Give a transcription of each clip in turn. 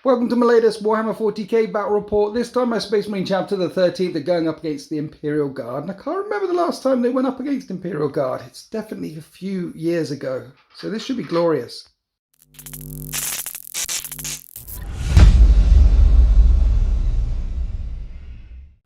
Welcome to my latest Warhammer 40k battle report. This time my Space Marine chapter, the 13th, are going up against the Imperial Guard. And I can't remember the last time they went up against Imperial Guard. It's definitely a few years ago. So this should be glorious.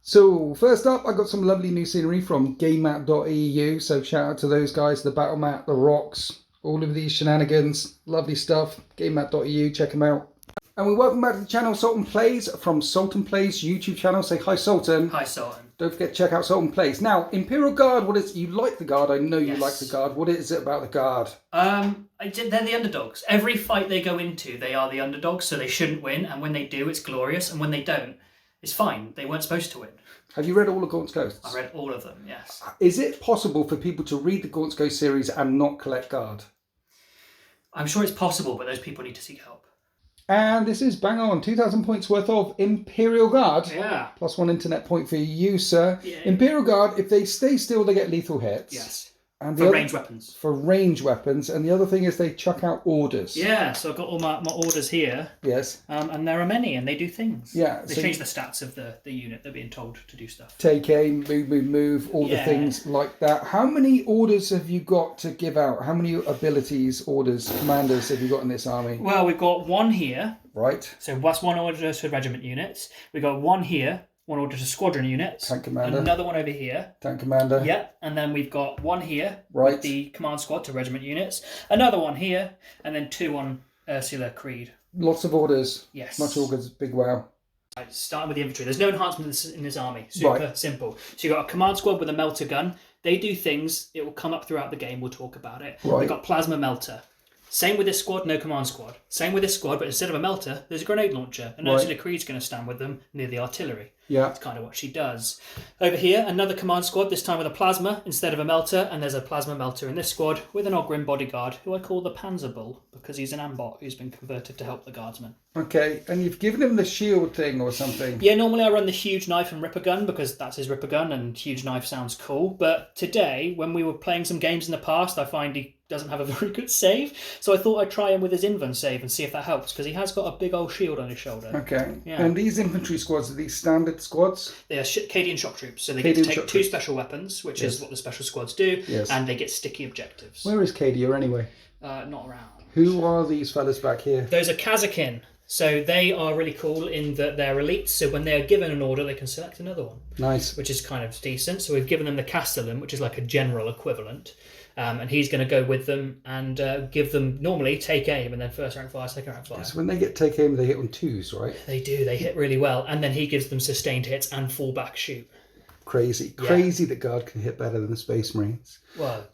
So first up, I got some lovely new scenery from GameMap.eu. So shout out to those guys, the battle map, the rocks, all of these shenanigans. Lovely stuff. GameMap.eu, check them out. And we welcome back to the channel Sultan Plays from Sultan Plays YouTube channel. Say hi, Sultan. Hi, Sultan. Don't forget to check out Sultan Plays. Now, Imperial Guard, what is... You like the Guard, I know you Yes. like the Guard. What is it about the Guard? They're the underdogs. Every fight they go into, they are the underdogs, so they shouldn't win. And when they do, it's glorious. And when they don't, it's fine. They weren't supposed to win. Have you read all of Gaunt's Ghosts? I read all of them, yes. Is it possible for people to read the Gaunt's Ghost series and not collect Guard? I'm sure it's possible, but those people need to seek help. And this is bang on, 2,000 points worth of Imperial Guard. Yeah. Plus 1 internet point for you, sir. Yeah. Imperial Guard, if they stay still, they get lethal hits. Yes. And For ranged weapons. For range weapons. And the other thing is they chuck out orders. Yeah, so I've got all my orders here. Yes. And there are many, and they do things. Yeah. They change the stats of the unit. They're being told to do stuff. Take aim, move, all the things like that. How many orders have you got to give out? How many abilities, orders, commanders have you got in this army? Well, we've got one here. Right. So that's one order to regiment units. We've got one here. One order to squadron units. Tank commander. Another one over here. Tank commander. Yeah, and then we've got one here. Right. With the command squad to regiment units. Another one here, and then two on Ursula Creed. Lots of orders. Yes. Much orders. Big wow. Right, starting with the infantry. There's no enhancements in this army. Super simple. So you've got a command squad with a melter gun. They do things. It will come up throughout the game. We'll talk about it. Right. We've got plasma melter. Same with this squad, no command squad. Same with this squad, but instead of a melter, there's a grenade launcher. And Ursula Creed's going to stand with them near the artillery. Yeah. That's kind of what she does. Over here, another command squad, this time with a plasma instead of a melter. And there's a plasma melter in this squad with an Ogrim bodyguard, who I call the Panzer Bull, because he's an ambot who's been converted to help the guardsmen. Okay, and you've given him the shield thing or something. Yeah, normally I run the huge knife and ripper gun because that's his ripper gun and huge knife sounds cool. But today, when we were playing some games in the past, I find he doesn't have a very good save. So I thought I'd try him with his Invan save and see if that helps, because he has got a big old shield on his shoulder. Okay. Yeah. And these infantry squads, are these standard squads? They are Cadian shock troops, so they get to take two special weapons, which is what the special squads do, and they get sticky objectives. Where is Cadia anyway? Not around. Who are these fellas back here? Those are Kazakin. So they are really cool in that they're elites, so when they're given an order, they can select another one. Nice. Which is kind of decent. So we've given them the Castellan, which is like a general equivalent. And he's going to go with them and give them, normally, take aim, and then first rank fire, second rank fire. So when they get take aim, they hit on twos, right? They do. They hit really well. And then he gives them sustained hits and fall back shoot. Crazy. Yeah. Crazy that Guard can hit better than the Space Marines. Well,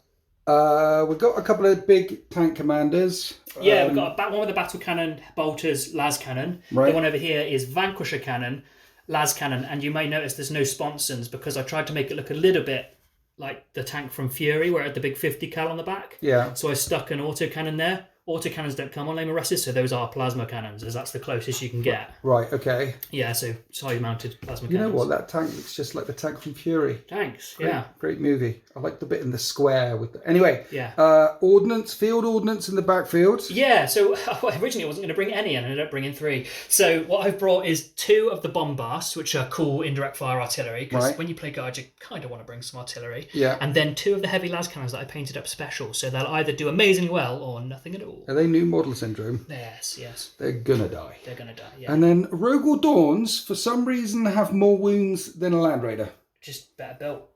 we've got a couple of big tank commanders. yeah, we've got one with a battle cannon, bolters, las cannon. Right. The one over here is vanquisher cannon, las cannon, and you may notice there's no sponsons because I tried to make it look a little bit like the tank from Fury, where it had the big 50 cal on the back. Yeah. So I stuck an autocannon there. Autocannons don't come on Lame Arrested, so those are plasma cannons, as that's the closest you can get. Right, okay. Yeah, so side-mounted plasma You cannons. know what? That tank looks just like the tank from Fury. Thanks, Great, yeah. Great movie. I like the bit in the square with the... Anyway. Yeah. Ordnance, field ordnance in the backfield. Yeah, so originally I wasn't going to bring any in, I ended up bringing 3. So what I've brought is 2 of the bombasts, which are cool indirect fire artillery, because when you play Guard, you kind of want to bring some artillery. Yeah. And then 2 of the heavy las cannons that I painted up special, so they'll either do amazingly well or nothing at all. Are they new model syndrome? Yes. They're gonna die. They're going to die, yeah. And then Rogel Dawns, for some reason, have more wounds than a Land Raider. Just better built.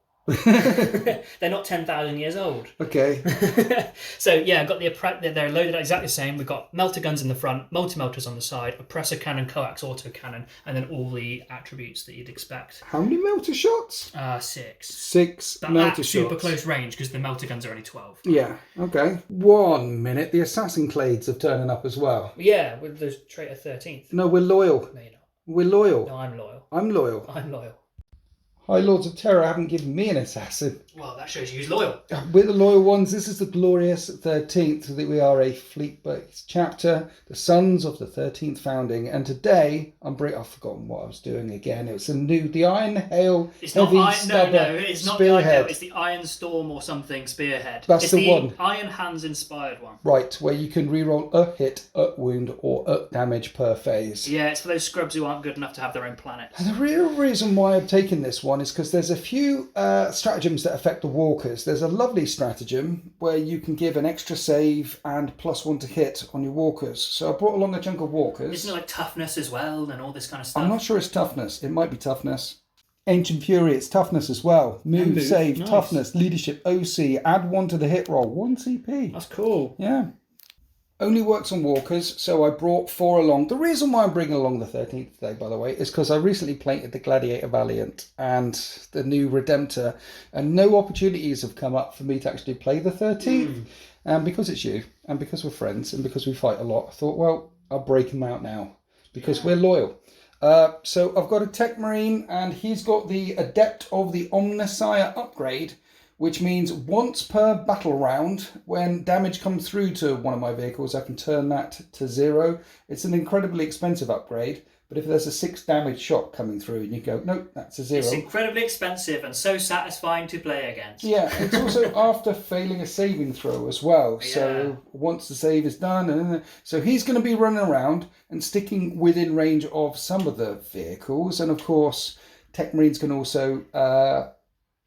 They're not 10,000 years old. Okay. So yeah, I've got they're loaded exactly the same. We've got melter guns in the front, multi-melters on the side, oppressor cannon, coax auto cannon, and then all the attributes that you'd expect. How many melter shots? 6. 6 But melter at shots. super close range because the melter guns are only 12. Yeah, okay. 1 minute. The assassin clades are turning up as well. Yeah, with the traitor 13th. No, we're loyal. No, you're not. We're loyal. No, I'm loyal. I'm loyal. I'm loyal. High Lords of Terror haven't given me an assassin. Well, that shows you who's loyal. We're the loyal ones. This is the glorious 13th. That we are a fleet-based chapter, the Sons of the 13th Founding. And today, I've forgotten what I was doing again. It's the Iron Hail It's Heavy not Stubber no, it's not the Iron Hail, Spearhead. it's the Iron Storm or something Spearhead. That's it's the one. Iron Hands inspired one. Right, where you can reroll a hit, a wound, or a damage per phase. Yeah, it's for those scrubs who aren't good enough to have their own planet. And the real reason why I've taken this one is because there's a few stratagems that affect the walkers. There's a lovely stratagem where you can give an extra save and +1 to hit on your walkers. So I brought along a chunk of walkers. Isn't it like toughness as well and all this kind of stuff? I'm not sure it's toughness. It might be toughness. Ancient Fury, it's toughness as well. Move, save, nice. Toughness, leadership, OC. Add 1 to the hit roll. 1 CP. That's cool. Yeah. Only works on walkers, so I brought 4 along. The reason why I'm bringing along the 13th today, by the way, is because I recently painted the Gladiator Valiant and the new Redemptor, and no opportunities have come up for me to actually play the 13th. And because it's you, and because we're friends, and because we fight a lot, I thought, well, I'll break him out now, because we're loyal. So I've got a Tech Marine, and he's got the Adept of the Omnissiah upgrade, which means once per battle round, when damage comes through to one of my vehicles, I can turn that to 0. It's an incredibly expensive upgrade, but if there's a 6 damage shot coming through and you go, nope, that's a 0. It's incredibly expensive and so satisfying to play against. Yeah, it's also after failing a saving throw as well. So once the save is done, so he's going to be running around and sticking within range of some of the vehicles. And of course, Tech Marines can also...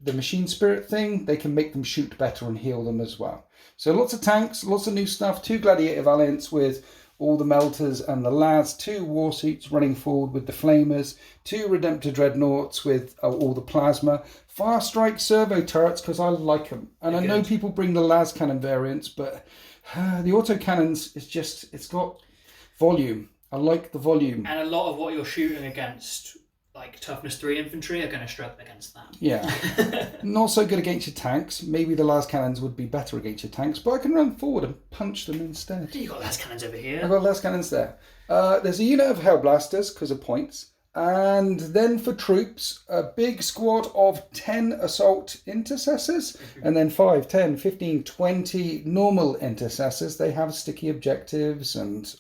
the machine spirit thing, they can make them shoot better and heal them as well. So lots of tanks, lots of new stuff, 2 Gladiator Valiants with all the melters and the lads, 2 war suits running forward with the flamers, 2 Redemptor Dreadnoughts with all the plasma, Fire Strike servo turrets because I like them. And I know people bring the las cannon variants, but the auto cannons is just, it's got volume. I like the volume. And a lot of what you're shooting against, like toughness 3 infantry, are going to struggle against that. Yeah. Not so good against your tanks. Maybe the las cannons would be better against your tanks, but I can run forward and punch them instead. You've got las cannons over here. I've got las cannons there. There's a unit of Hellblasters because of points. And then for troops, a big squad of 10 assault intercessors, and then 5, 10, 15, 20 normal intercessors. They have sticky objectives, and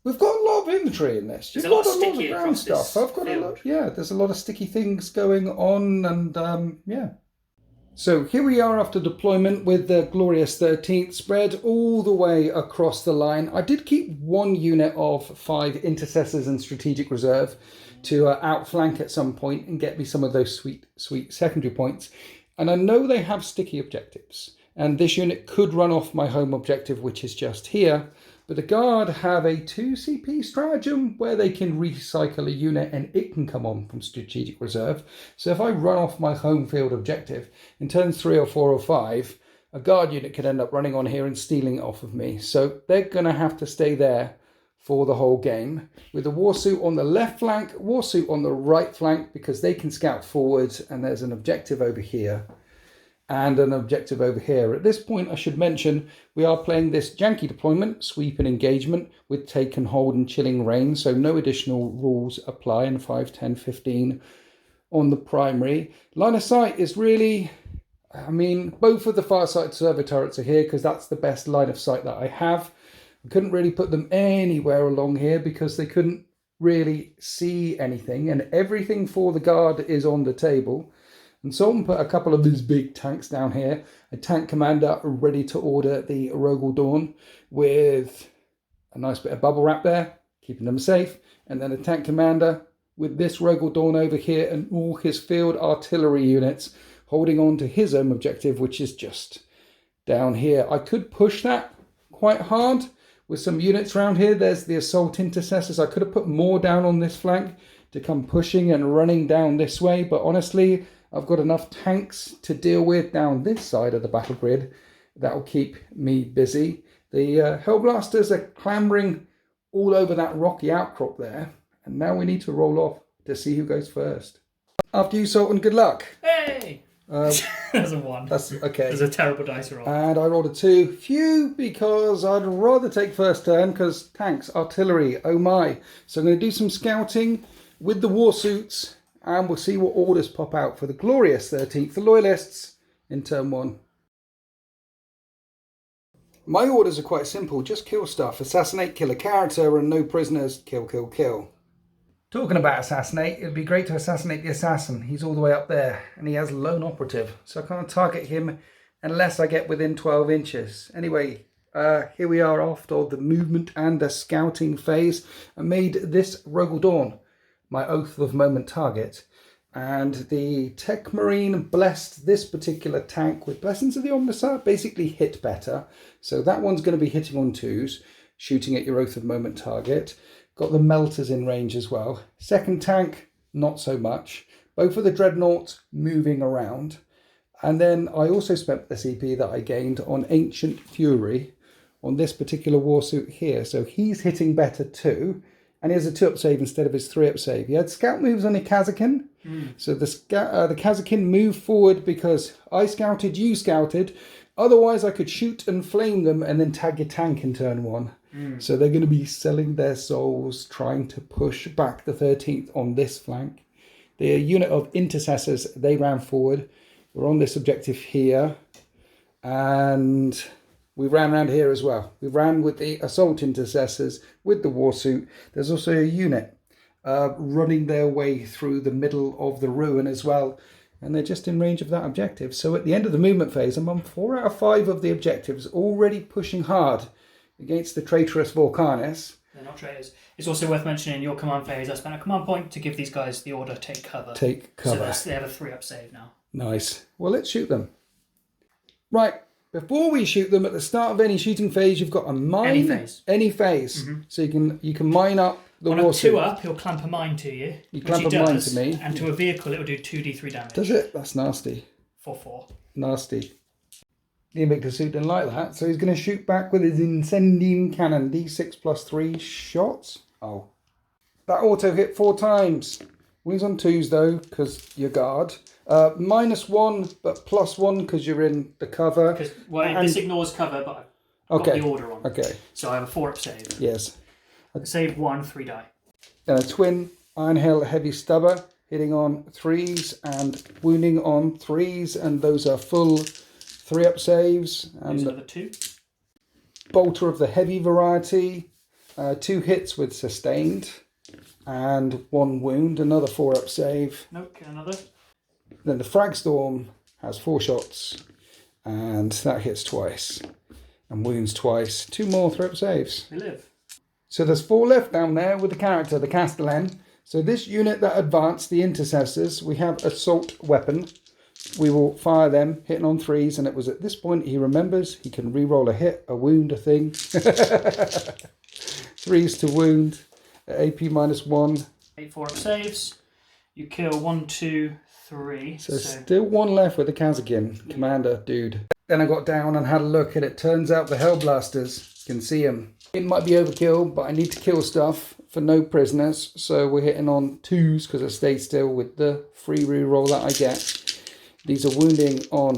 we've got a lot of infantry in this. You've got a lot of ground stuff. I've got a lot. Yeah, there's a lot of sticky things going on, and yeah. So here we are after deployment with the glorious 13th spread all the way across the line. I did keep 1 unit of 5 intercessors and strategic reserve to outflank at some point and get me some of those sweet secondary points. And I know they have sticky objectives. And this unit could run off my home objective, which is just here. But the Guard have a 2 CP stratagem where they can recycle a unit and it can come on from strategic reserve. So if I run off my home field objective in turns 3 or 4 or 5, a Guard unit could end up running on here and stealing it off of me. So they're going to have to stay there for the whole game. With a Warsuit on the left flank, Warsuit on the right flank, because they can scout forward, and there's an objective over here and an objective over here. At this point, I should mention, we are playing this janky deployment, sweep and engagement, with take and hold and chilling rain, so no additional rules apply in 5, 10, 15 on the primary. Line of sight is really, I mean, both of the Farsight servo turrets are here because that's the best line of sight that I have. I couldn't really put them anywhere along here because they couldn't really see anything, and everything for the Guard is on the table. And Sultan put a couple of these big tanks down here. A tank commander ready to order the Rogel Dawn with a nice bit of bubble wrap there, keeping them safe. And then a tank commander with this Rogel Dawn over here and all his field artillery units holding on to his own objective, which is just down here. I could push that quite hard with some units around here. There's the assault intercessors. I could have put more down on this flank to come pushing and running down this way, but honestly, I've got enough tanks to deal with down this side of the battle grid. That will keep me busy. The Hellblasters are clambering all over that rocky outcrop there. And now we need to roll off to see who goes first. After you, Sultan, good luck. Hey! There's a 1. That's okay. There's a terrible dice roll. And I rolled a 2. Phew, because I'd rather take first turn because tanks, artillery, oh my. So I'm going to do some scouting with the war suits. and we'll see what orders pop out for the glorious 13th Loyalists in turn 1. My orders are quite simple, just kill stuff, assassinate, kill a character, and no prisoners, kill, kill, kill. Talking about assassinate, it'd be great to assassinate the assassin. He's all the way up there, and he has lone operative, so I can't target him unless I get within 12 inches. Anyway, here we are after the movement and the scouting phase. I made this Rogal Dawn my Oath of Moment target, and the Tech Marine blessed this particular tank with Blessings of the Omnissiah, basically hit better. So that one's going to be hitting on 2s, shooting at your Oath of Moment target. Got the Melters in range as well. Second tank, not so much. Both of the Dreadnoughts moving around. And then I also spent the CP that I gained on Ancient Fury on this particular warsuit here. So he's hitting better too. And he has a 2-up save instead of his 3-up save. He had scout moves on a Kazakin. So the Kazakin moved forward because I scouted, you scouted. Otherwise, I could shoot and flame them and then tag your tank in turn 1. So they're going to be selling their souls, trying to push back the 13th on this flank. The unit of intercessors, they ran forward. We're on this objective here. And we ran around here as well. We ran with the assault intercessors, with the warsuit. There's also a unit running their way through the middle of the ruin as well. And they're just in range of that objective. So at the end of the movement phase, I'm on 4 out of 5 of the objectives, already pushing hard against the traitorous Volcanis. They're not traitors. It's also worth mentioning in your command phase, I spent a command point to give these guys the order take cover. Take cover. So they have a 3-up save now. Nice. Well, let's shoot them. Right. Before we shoot them, at the start of any shooting phase, you've got to mine any phase. So you can mine up the on warsuit. On a 2-up, he'll clamp a mine to you. You clamp a mine to me. And to a vehicle, it will do 2d3 damage. Does it? That's nasty. For 4. Nasty. The Invictus suit didn't like that, so he's going to shoot back with his Incendium Cannon. D6 plus 3 shots. Oh. That auto hit 4 times. Wings on 2s though, because you're guard. -1, but +1 because you're in the cover. This ignores cover, but I've got the order on. Okay. So I have a 4-up save. Yes. Save 1, 3 die. Then a twin Iron Hail Heavy Stubber, hitting on 3s and wounding on 3s, and those are full 3-up saves. And another 2. Bolter of the heavy variety, 2 hits with sustained, and 1 wound, another 4-up save. Nope, get another. Then the Frag Storm has 4 shots, and that hits twice, and wounds twice. 2 more 3-up saves. They live. So there's 4 left down there with the character, the Castellan. So this unit that advanced, the Intercessors, we have Assault Weapon. We will fire them, hitting on 3s, and it was at this point he remembers he can re-roll a hit, a wound, a thing. 3s to wound, AP -1. 8 4-up saves. You kill 1, 2, 3. So still 1 left with the Kazakin, commander dude. Then I got down and had a look, and it turns out the Hellblasters, you can see them. It might be overkill, but I need to kill stuff for no prisoners, so we're hitting on 2s because I stayed still with the free reroll that I get. These are wounding on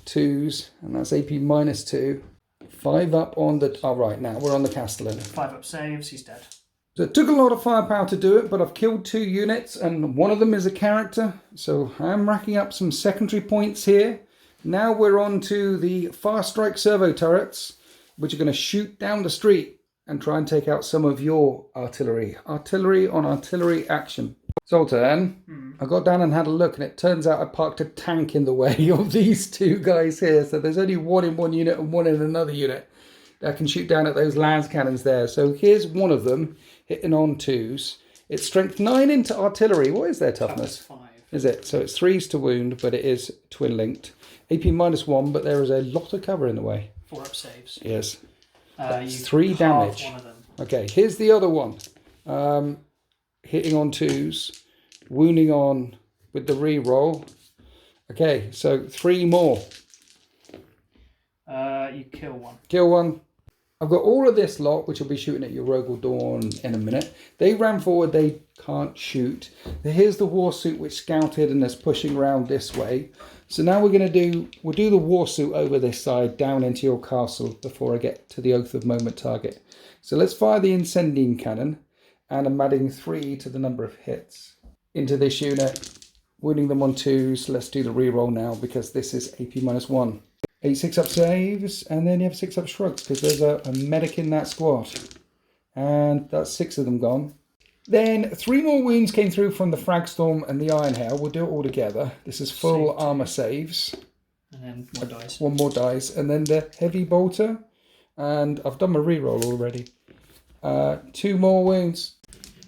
2s, and that's AP -2. 5 up on the... Oh, right, now we're on the Castellan. 5-up saves, he's dead. So it took a lot of firepower to do it, but I've killed 2 units, and one of them is a character, so I'm racking up some secondary points here. Now we're on to the Fast Strike servo turrets, which are going to shoot down the street and try and take out some of your artillery. Artillery on artillery action. Sultan, I got down and had a look, and it turns out I parked a tank in the way of these 2 guys here. So there's only 1 in one unit and 1 in another unit that can shoot down at those lance cannons there. So here's one of them hitting on 2s. It's strength 9 into artillery. What is their toughness? 5. Is it? So it's 3s to wound, but it is twin linked. AP -1, but there is a lot of cover in the way. 4-up saves. Yes. That's 3 damage. One of them. Okay, here's the other one. Hitting on 2s, wounding on with the re-roll. Okay, so 3 more. You kill 1. Kill 1. I've got all of this lot, which will be shooting at your Rogal Dawn in a minute. They ran forward, they can't shoot. Here's the warsuit which scouted and is pushing around this way. So now we'll do the warsuit over this side, down into your castle before I get to the Oath of Moment target. So let's fire the Incendium Cannon, and I'm adding 3 to the number of hits. into this unit, wounding them on 2s. Let's do the reroll now because this is AP -1. 8 6-up saves, and then you have 6-up shrugs because there's a medic in that squad. And that's 6 of them gone. Then 3 more wounds came through from the Fragstorm and the Iron Hail. We'll do it all together. This is full armor saves. And then 1 dice. 1 more dice. And then the Heavy Bolter. And I've done my reroll already. 2 more wounds.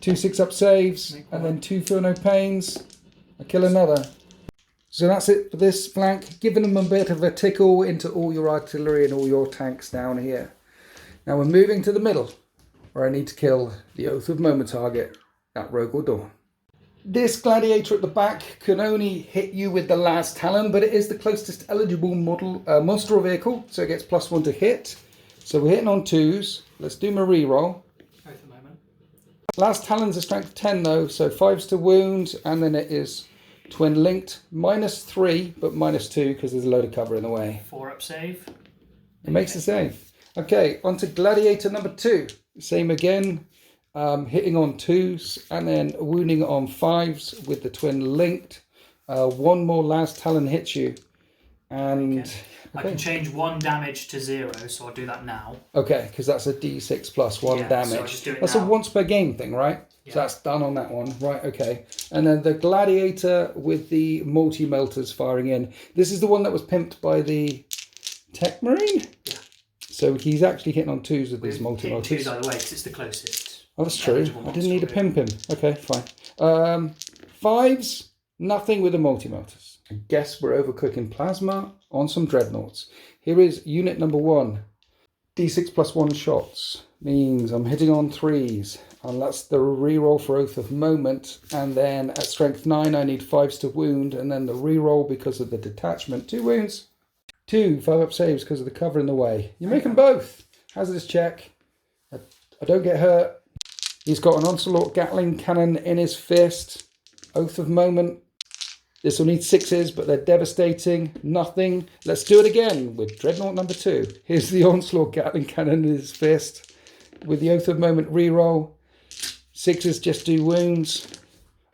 2 6-up saves. And then 2 Feel No Pains. I kill another. So that's it for this flank. Giving them a bit of a tickle into all your artillery and all your tanks down here. Now we're moving to the middle, where I need to kill the Oath of Moment target, that Rogue or Dawn. This Gladiator at the back can only hit you with the last Talon, but it is the closest eligible monster or vehicle, so it gets +1 to hit. So we're hitting on 2s. Let's do my reroll. Oath of Moment. Last Talon's a strength 10 though, so 5s to wound, and then it is twin linked. -3, but -2 because there's a load of cover in the way. 4-up save. It makes the save. Okay, on to Gladiator number 2. Same again, hitting on 2s and then wounding on 5s with the twin linked. 1 more last Talon hits you. And okay. I can change 1 damage to 0, so I'll do that now. Okay, because that's a D6 +1 damage. So I'll just do it that's now. a once per game thing, right? Yeah. So that's done on that one. Right, okay. And then the Gladiator with the multi-melters firing in. This is the one that was pimped by the Tech Marine? Yeah. So he's actually hitting on 2s with these multi-melters. 2s either way, because it's the closest. Oh, that's true. I didn't need to pimp him. Okay, fine. 5s, nothing with the multi-melters. I guess we're overcooking plasma on some dreadnoughts. Here is unit number 1. D6 +1 shots means I'm hitting on 3s. And that's the reroll for Oath of Moment. And then at strength 9, I need 5s to wound. And then the reroll because of the detachment. 2 wounds. 2 5-up saves because of the cover in the way. You make them both. Hazardous check. I don't get hurt. He's got an Onslaught Gatling cannon in his fist. Oath of Moment. This will need 6s, but they're devastating. Nothing. Let's do it again with Dreadnought number 2. Here's the Onslaught Gatling cannon in his fist. With the Oath of Moment reroll. 6s just do wounds.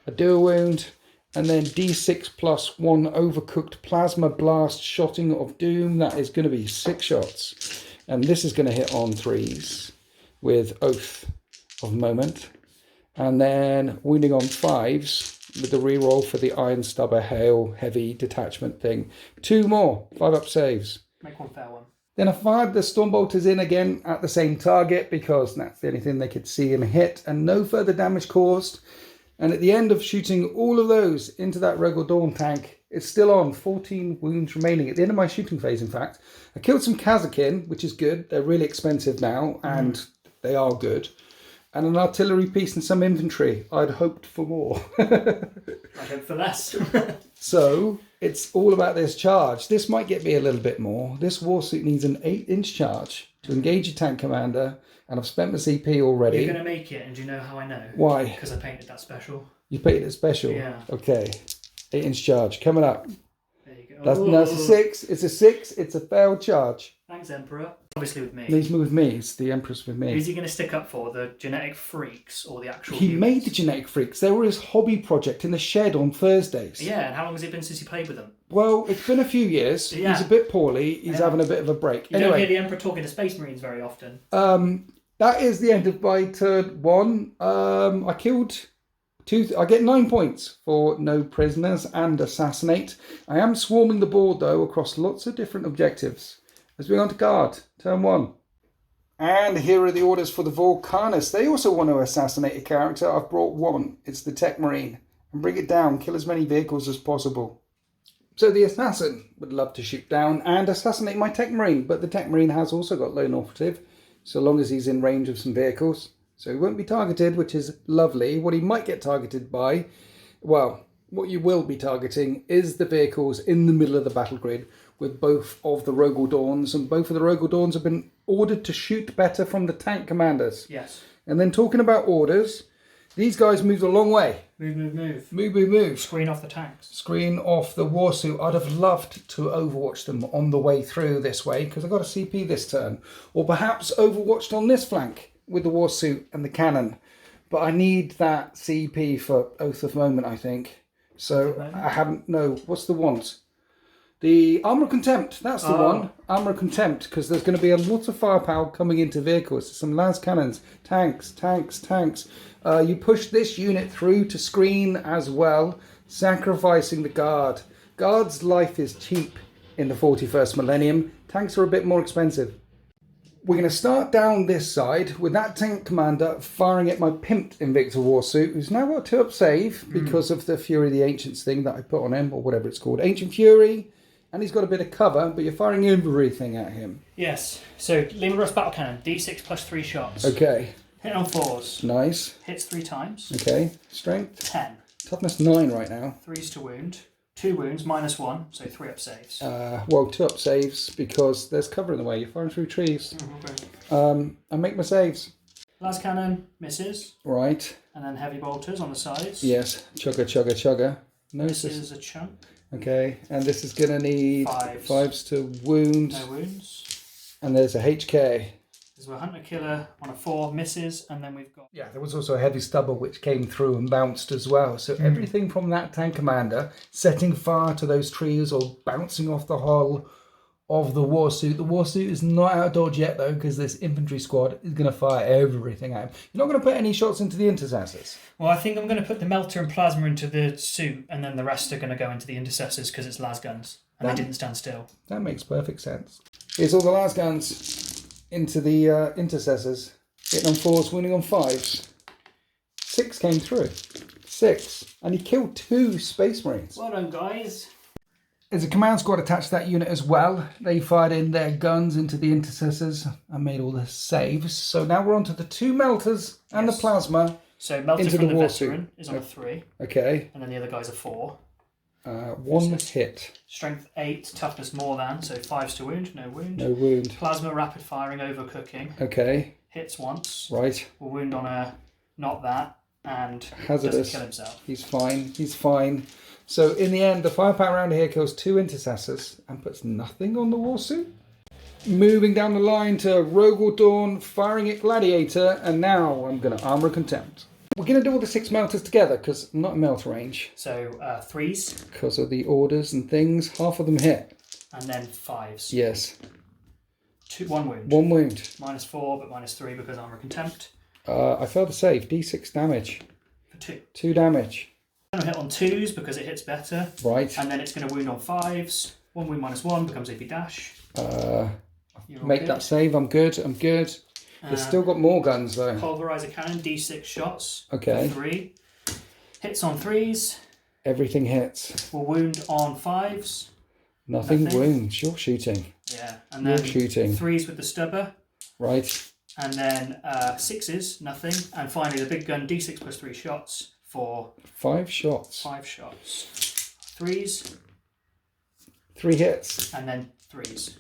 I do a wound. And then D6 +1 overcooked plasma blast shotting of doom. That is going to be 6 shots. And this is going to hit on 3s with Oath of Moment. And then wounding on 5s with the reroll for the Iron Stubber Hail heavy detachment thing. 2 more 5-up saves. Make 1 fair one. Then I fired the Stormbolters in again at the same target because that's the only thing they could see and hit. And no further damage caused. And at the end of shooting all of those into that Rogue or Dawn tank, it's still on. 14 wounds remaining. At the end of my shooting phase, in fact. I killed some Kazakin, which is good. They're really expensive now, and they are good. And an artillery piece and some infantry. I'd hoped for more. I hope for less. So, it's all about this charge. This might get me a little bit more. This warsuit needs an 8-inch charge to engage a tank commander. And I've spent my CP already. You're going to make it, and do you know how I know? Why? Because I painted that special. You painted it special? Yeah. Okay. 8-inch charge coming up. There you go. That's a 6. It's a 6. It's a failed charge. Thanks, Emperor. Obviously with me. He's with me. It's the Empress with me. Who's he going to stick up for? The genetic freaks or the actual He humans? made the genetic freaks. They were his hobby project in the shed on Thursdays. Yeah, and how long has it been since you played with them? Well, it's been a few years. Yeah. He's a bit poorly. He's having a bit of a break. You don't hear the Emperor talking to Space Marines very often. That is the end of my turn 1. I killed 2. I get 9 points for no prisoners and assassinate. I am swarming the board though across lots of different objectives. Let's move on to guard. Turn 1. And here are the orders for the Volcanus. They also want to assassinate a character. I've brought 1. It's the Tech Marine. And bring it down. Kill as many vehicles as possible. So the assassin would love to shoot down and assassinate my Tech Marine. But the Tech Marine has also got lone operative. So long as he's in range of some vehicles. So he won't be targeted, which is lovely. What he might get targeted by, well, what you will be targeting is the vehicles in the middle of the battle grid with both of the Rogue or Dawns. And both of the Rogue or Dawns have been ordered to shoot better from the tank commanders. Yes. And then talking about orders, these guys moved a long way. Move, move, move. Move, move, move. Screen off the tanks. Screen off the warsuit. I'd have loved to overwatch them on the way through this way because I've got a CP this turn. Or perhaps overwatched on this flank with the warsuit and the cannon. But I need that CP for Oath of Moment, I think. So I haven't... No, what's the want? The Armour of Contempt, that's the one. Armour of Contempt, because there's going to be a lot of firepower coming into vehicles. Some las cannons, tanks. You push this unit through to screen as well, sacrificing the Guard. Guard's life is cheap in the 41st millennium. Tanks are a bit more expensive. We're going to start down this side with that tank commander firing at my pimped Invicta Warsuit, who's now got a 2-up save because of the Fury of the Ancients thing that I put on him, or whatever it's called. Ancient Fury. And he's got a bit of cover, but you're firing everything at him. Yes. So, Lehman Russ Battle Cannon, D6 plus 3 shots. Okay. Hit on 4s. Nice. Hits 3 times. Okay. Strength? 10. Toughness 9 right now. 3s to wound. 2 wounds, -1, so 3-up saves. Well, 2-up saves because there's cover in the way. You're firing through trees. I make my saves. Las Cannon misses. Right. And then heavy bolters on the sides. Yes. Chugga. No, this is a chunk. Okay, and this is going to need 5s to wound. No wounds. And there's a HK. There's a Hunter Killer on a 4, misses, and then we've got... Yeah, there was also a heavy stubble which came through and bounced as well. So everything from that tank commander, setting fire to those trees or bouncing off the hull of the Warsuit. The Warsuit is not out of dodge yet though, because this infantry squad is going to fire everything at him. You're not going to put any shots into the intercessors. Well, I think I'm going to put the melter and plasma into the suit, and then the rest are going to go into the intercessors because it's las guns, and they didn't stand still. That makes perfect sense. Here's all the las guns into the intercessors. Hitting on 4s, winning on 5s. 6 came through. 6. And he killed 2 Space Marines. Well done, guys. There's a command squad attached to that unit as well. They fired in their guns into the intercessors and made all the saves. So now we're on to the 2 melters and the plasma. So melter into from the Warsuit. veteran is on a 3. Okay. And then the other guy's a 4. 1 hit. Strength 8, toughness more than, so 5s to wound, no wound. No wound. Plasma rapid firing, overcooking. Okay. Hits once. Right. Will wound on a not that, and hazardous. Doesn't kill himself. He's fine. So in the end, the firepower round here kills 2 intercessors and puts nothing on the Warsuit. Moving down the line to Rogel Dawn, firing at Gladiator, and now I'm going to Armour of Contempt. We're going to do all the 6 melters together because I'm not in melt range. So 3s. Because of the orders and things, half of them hit. And then 5s. Yes. 1 wound. 1 wound. -4, but -3 because Armour of Contempt. I failed to save. D6 damage. For 2. 2 damage. I'm going to hit on 2s because it hits better. Right. And then it's going to wound on 5s. 1 wound -1 becomes AP dash. Make that save. I'm good. There's still got more guns though. Pulverizer cannon, D6 shots. Okay. For 3. Hits on 3s. Everything hits. Will wound on 5s. Nothing wounds. You're shooting. Yeah. And then shooting. 3s with the stubber. Right. And then 6s, nothing. And finally the big gun, D6 plus 3 shots for 5 shots. 5 shots. 3s. 3 hits. And then 3s.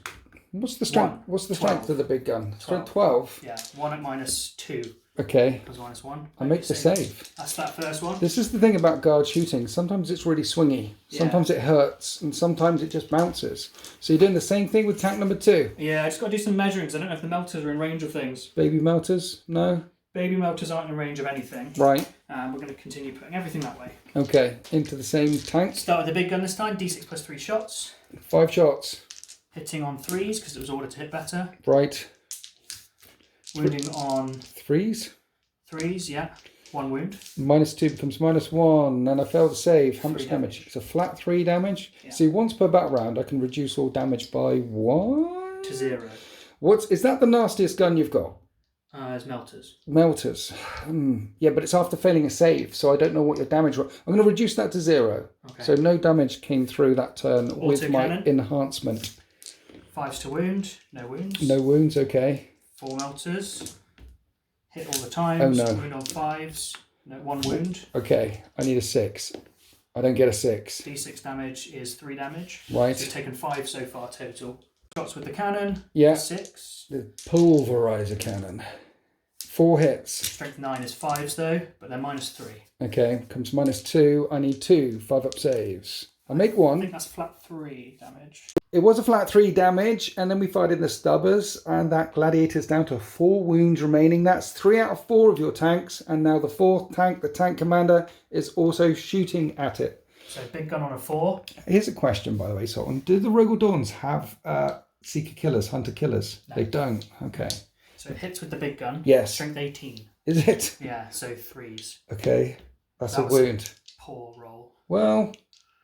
What's the strength? What's the strength of the big gun? Strength 12. Yeah, 1 at -2. Okay. Plus -1. I make the save. That's that first one. This is the thing about guard shooting. Sometimes it's really swingy. Sometimes it hurts, and sometimes it just bounces. So you're doing the same thing with tank number 2. Yeah, I just got to do some measuring because I don't know if the melters are in range of things. Baby melters? No. Baby melters aren't in range of anything. Right. We're going to continue putting everything that way. Okay. Into the same tank. Start with the big gun this time. D6 plus 3 shots. 5 shots. Hitting on 3s because it was ordered to hit better. Right. Wounding on 3s. 3s, yeah. 1 wound. -2 becomes -1, and I failed to save. How much 3 damage? It's a flat 3 damage. Yeah. See, once per battle round, I can reduce all damage by 1? To 0. Is that the nastiest gun you've got? As melters. Melters. Yeah, but it's after failing a save, so I don't know what your damage was. I'm going to reduce that to 0. Okay. So no damage came through that turn with my cannon. enhancement. 5s to wound. No wounds. No wounds, okay. 4 melters. Hit all the times. Oh, no. Wound on 5s. No, 1 wound. Okay, I need a 6. I don't get a 6. D6 damage is 3 damage. Right. So you've taken 5 so far total. Shots with the cannon. Yeah. 6. The pulverizer cannon. 4 hits. Strength 9 is 5s though, but they're -3. Okay, comes -2. I need 2 5-up saves. I make I one. think that's flat 3 damage. It was a flat 3 damage, and then we fired in the stubbers, and that gladiator's down to 4 wounds remaining. That's 3 out of 4 of your tanks, and now the 4th tank, the tank commander, is also shooting at it. So big gun on a 4. Here's a question, by the way, Sultan. Do the Rogaldorns have Seeker Killers, Hunter Killers? No. They don't. Okay. So it hits with the big gun. Yes. Strength 18. Is it? Yeah, so 3s. Okay. That's That a was wound. Poor roll. Well,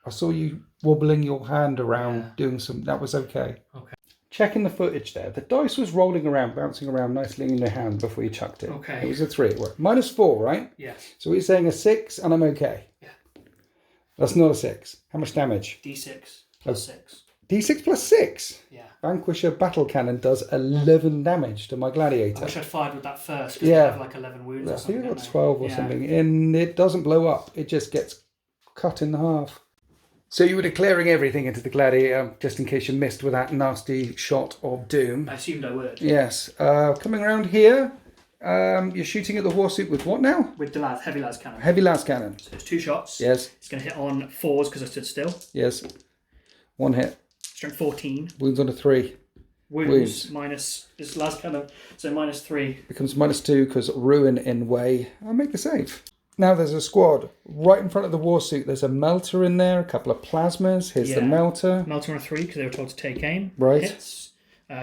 I saw you wobbling your hand around, doing some... That was okay. Okay. Checking the footage there. The dice was rolling around, bouncing around nicely in your hand before you chucked it. Okay. It was a 3. It worked. -4, right? Yes. So you're saying a 6 and I'm okay? Yeah. That's not a 6. How much damage? D6 plus 6. D6 plus 6? Yeah. Vanquisher Battle Cannon does 11 damage to my gladiator. I wish I'd fired with that first because Yeah. I have like 11 wounds I or think something. it got don't 12 or Yeah. something. And it doesn't blow up. It just gets cut in half. So you were declaring everything into the gladiator just in case you missed with that nasty shot of doom. I assumed I would. Yes. Coming around here, you're shooting at the Warsuit with what now? With the heavy las cannon. Heavy las cannon. So it's 2 shots. Yes. It's going to hit on 4s because I stood still. Yes. 1 hit. Strength 14. Wounds on a 3. Wounds. Minus this las cannon. So -3. Becomes -2 because ruin in way. I'll make the save. Now there's a squad right in front of the Warsuit. There's a melter in there, a couple of plasmas. Here's the melter. Melter on a 3 because they were told to take aim. Right. Hits.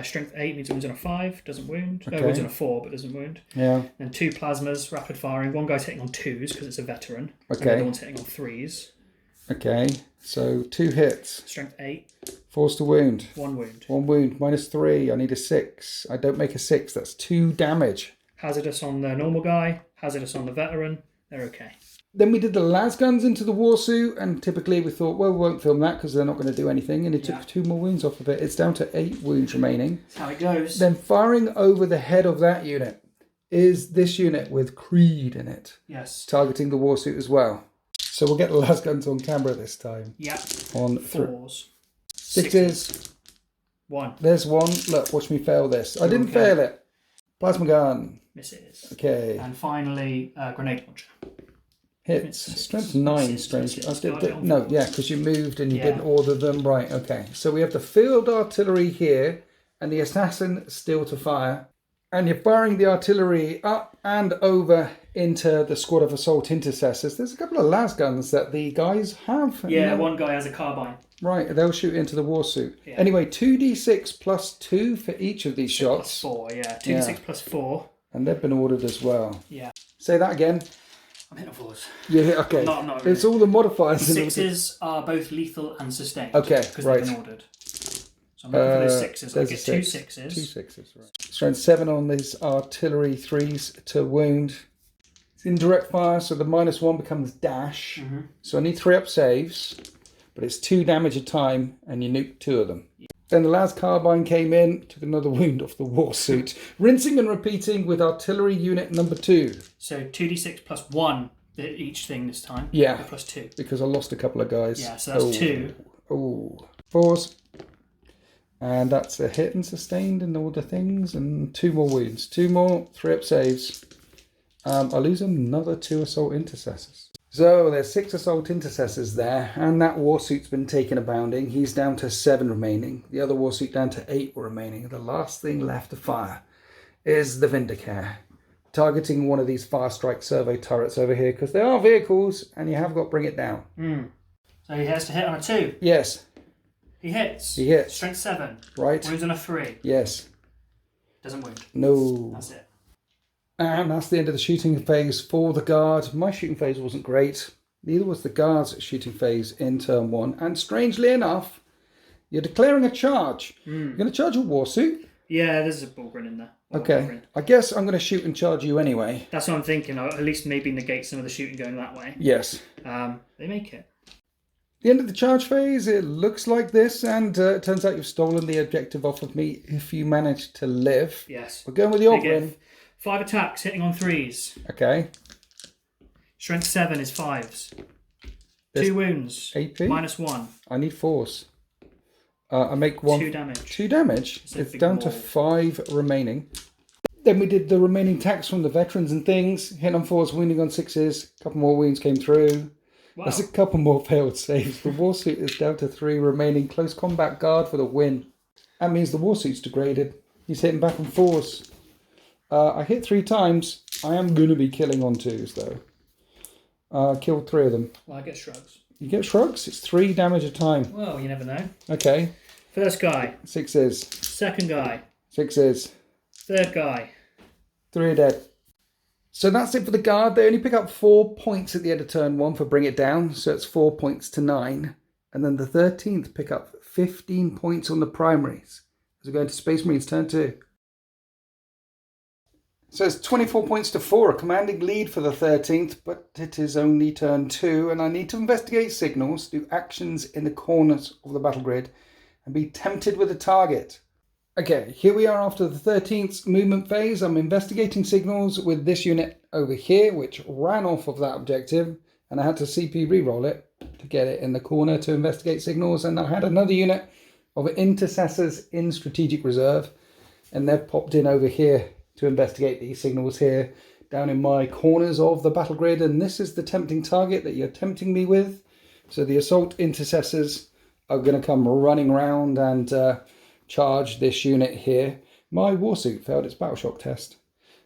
Strength 8 means wounds on a 5, doesn't wound. Okay. No, wounds on a 4, but doesn't wound. Yeah. Then 2 plasmas, rapid firing. One guy's hitting on 2s because it's a veteran. Okay. And the other one's hitting on 3s. Okay. So 2 hits. Strength 8, Force to wound. 1 wound. 1 wound. -3. I need a 6. I don't make a 6. That's 2 damage. Hazardous on the normal guy. Hazardous on the veteran. They're okay. Then we did the las guns into the Warsuit, and typically we thought, well, we won't film that because they're not going to do anything, and it took 2 more wounds off of it. It's down to 8 wounds remaining. That's how it goes. Then firing over the head of that unit is this unit with Creed in it, Yes. targeting the Warsuit as well. So we'll get the las guns on camera this time. Yep. On 4s. 6s. 1. There's 1. Look, watch me fail this. I didn't fail it. Plasma gun. Misses. Okay. And finally, grenade launcher. Hits. Strength 9, strangely. Misses. No, yeah, because you moved and you Yeah. didn't order them. Right, okay. So we have the field artillery here and the assassin still to fire. And you're firing the artillery up and over into the squad of assault intercessors. There's a couple of las guns that the guys have. Yeah, one guy has a carbine. Right, they'll shoot into the Warsuit. Yeah. Anyway, 2d6 plus 2 for each of these shots. Plus 4, yeah. 2d6 plus 4. And they've been ordered as well. Yeah. Say that again. I'm hitting 4s. Yeah, okay. Not really. It's all the modifiers. 6s are both lethal and sustained. Okay, because right. they've been ordered. So I'm looking for those 6s. I There's get a 2 6. 6s. 2 6s, right. Strength 7 on these artillery 3s to wound. It's indirect fire, so the -1 becomes dash. Mm-hmm. So I need 3 up saves, but it's 2 damage a time, and you nuke 2 of them. Then the last carbine came in, took another wound off the Warsuit. Rinsing and repeating with artillery unit number 2. So 2d6 plus 1 each thing this time. Yeah. Or plus 2. Because I lost a couple of guys. Yeah, so that's 2. Oh. 4s. And that's a hit and sustained and all the things. And 2 more wounds. 2 more, 3 up saves. I lose another 2 assault intercessors. So there's 6 assault intercessors there. And that Warsuit's been taken a bounding. He's down to 7 remaining. The other Warsuit down to 8 remaining. The last thing left to fire is the Vindicare. Targeting one of these fire strike servo turrets over here. Because they are vehicles and you have got to bring it down. So he has to hit on a 2. Yes. He hits. He hits. Strength 7. Right. Wounds on a 3. Yes. Doesn't wound. No. That's it. And that's the end of the shooting phase for the guard. My shooting phase wasn't great. Neither was the guard's shooting phase in turn 1. And strangely enough, you're declaring a charge. You're going to charge a Warsuit. Yeah, there's a bullgrin in there. Or Okay. bullgrin. I guess I'm going to shoot and charge you anyway. That's what I'm thinking. I'll at least maybe negate some of the shooting going that way. Yes. They make it. The end of the charge phase, it looks like this. And it turns out you've stolen the objective off of me if you manage to live. Yes. We're going with the Big Ogrin. if. 5 attacks, hitting on 3s. Okay. Strength 7 is 5s. There's 2 wounds. AP? -1. I need force. I make 1. 2 damage. 2 damage. It's a It's big down to wall. 5 remaining. Then we did the remaining attacks from the veterans and things. Hit on 4s, wounding on 6s. A couple more wounds came through. Wow. There's a couple more failed saves. The Warsuit is down to 3 remaining. Close combat guard for the win. That means the Warsuit's degraded. He's hitting back on 4s. I hit 3 times. I am going to be killing on 2s though. Killed 3 of them. Well, I get shrugs. You get shrugs? It's 3 damage a time. Well, you never know. Okay. First guy. 6s. Second guy. 6s. Third guy. 3 are dead. So that's it for the guard. They only pick up 4 points at the end of turn 1 for bring it down. So it's 4 points to 9. And then the 13th pick up 15 points on the primaries. As we go into Space Marines turn 2. So it's 24 points to 4. A commanding lead for the 13th. But it is only turn 2. And I need to investigate signals. Do actions in the corners of the battle grid. And be tempted with a target. Okay, here we are after the 13th movement phase. I'm investigating signals with this unit over here, which ran off of that objective, and I had to CP reroll it to get it in the corner to investigate signals. And I had another unit of intercessors in strategic reserve, and they've popped in over here to investigate these signals here, down in my corners of the battle grid. And this is the tempting target that you're tempting me with. So the assault intercessors are going to come running around and charge this unit here. My Warsuit failed its battle shock test.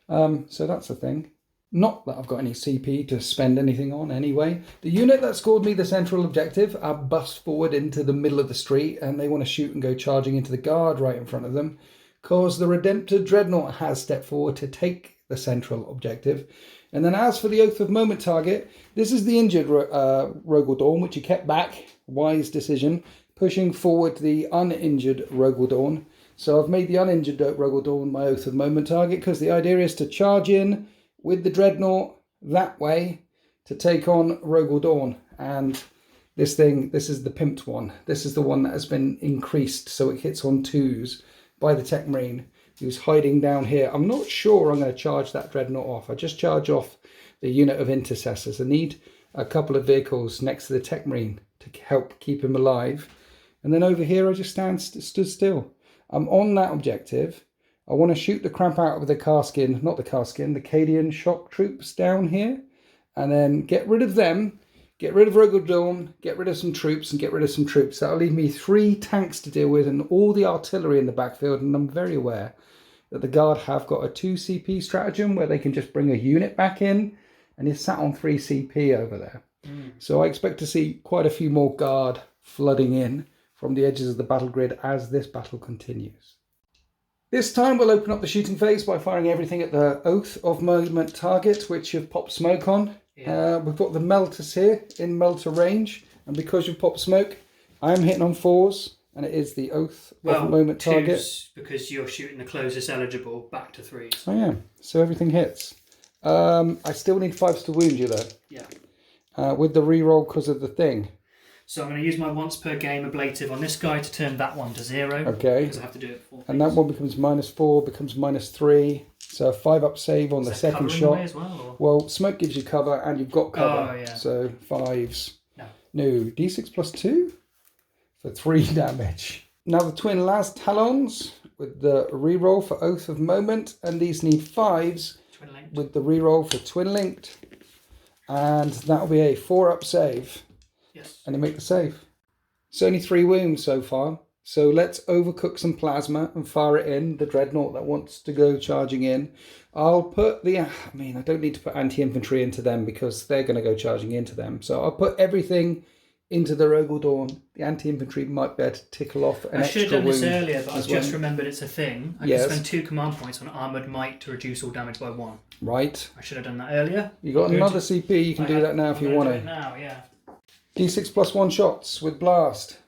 So that's the thing. Not that I've got any CP to spend anything on anyway. The unit that scored me the central objective are bust forward into the middle of the street, and they want to shoot and go charging into the guard right in front of them, because the Redemptor Dreadnought has stepped forward to take the central objective. And then as for the Oath of Moment target, this is the injured Rogaldorn, which you kept back. Wise decision. Pushing forward the uninjured Rogaldorn. So I've made the uninjured Rogaldorn my Oath of Moment target, because the idea is to charge in with the Dreadnought that way to take on Rogaldorn. And this is the pimped one. This is the one that has been increased so it hits on 2s by the Tech Marine, who's hiding down here. I'm not sure I'm going to charge that Dreadnought off. I just charge off the unit of intercessors. I need a couple of vehicles next to the Tech Marine to help keep him alive. And then over here, I just stood still. I'm on that objective. I want to shoot the crap out of the the Cadian shock troops down here. And then get rid of them, get rid of Rogaldorn, get rid of some troops, and get rid of some troops. That'll leave me 3 tanks to deal with and all the artillery in the backfield. And I'm very aware that the Guard have got a 2 CP stratagem where they can just bring a unit back in. And he's sat on 3 CP over there. So I expect to see quite a few more Guard flooding in from the edges of the battle grid as this battle continues. This time we'll open up the shooting phase by firing everything at the Oath of Moment target, which you've popped smoke on. Yeah. We've got the melters here in melter range, and because you've popped smoke, I am hitting on 4s, and it is the Oath of Moment target. 2s, because you're shooting the closest eligible back to 3s. Oh yeah, so everything hits. I still need 5s to wound you though. Yeah. With the reroll because of the thing. So I'm going to use my once per game ablative on this guy to turn that one to 0. Okay. Because I have to do it 4 And that one becomes -4, becomes -3. So a 5-up save on the second shot. As well, well, smoke gives you cover, and you've got cover. Oh, yeah. So 5s. No. D6 plus 2 for 3 damage. Now the twin Las Talons with the reroll for Oath of Moment, and these need 5s with the reroll for Twin Linked. And that'll be a 4-up save. Yes. And you make the save. It's only 3 wounds so far. So let's overcook some plasma and fire it in. The Dreadnought that wants to go charging in. I'll put the... I don't need to put anti-infantry into them because they're going to go charging into them. So I'll put everything into the Rogaldorn. The anti-infantry might be able to tickle off an extra wound. I should have done this earlier, but I've just remembered it's a thing. I yes. can spend 2 command points on Armoured Might to reduce all damage by 1. Right. I should have done that earlier. You got another CP. You can do that now if you want to. Now, yeah. D6 plus 1 shots with blast.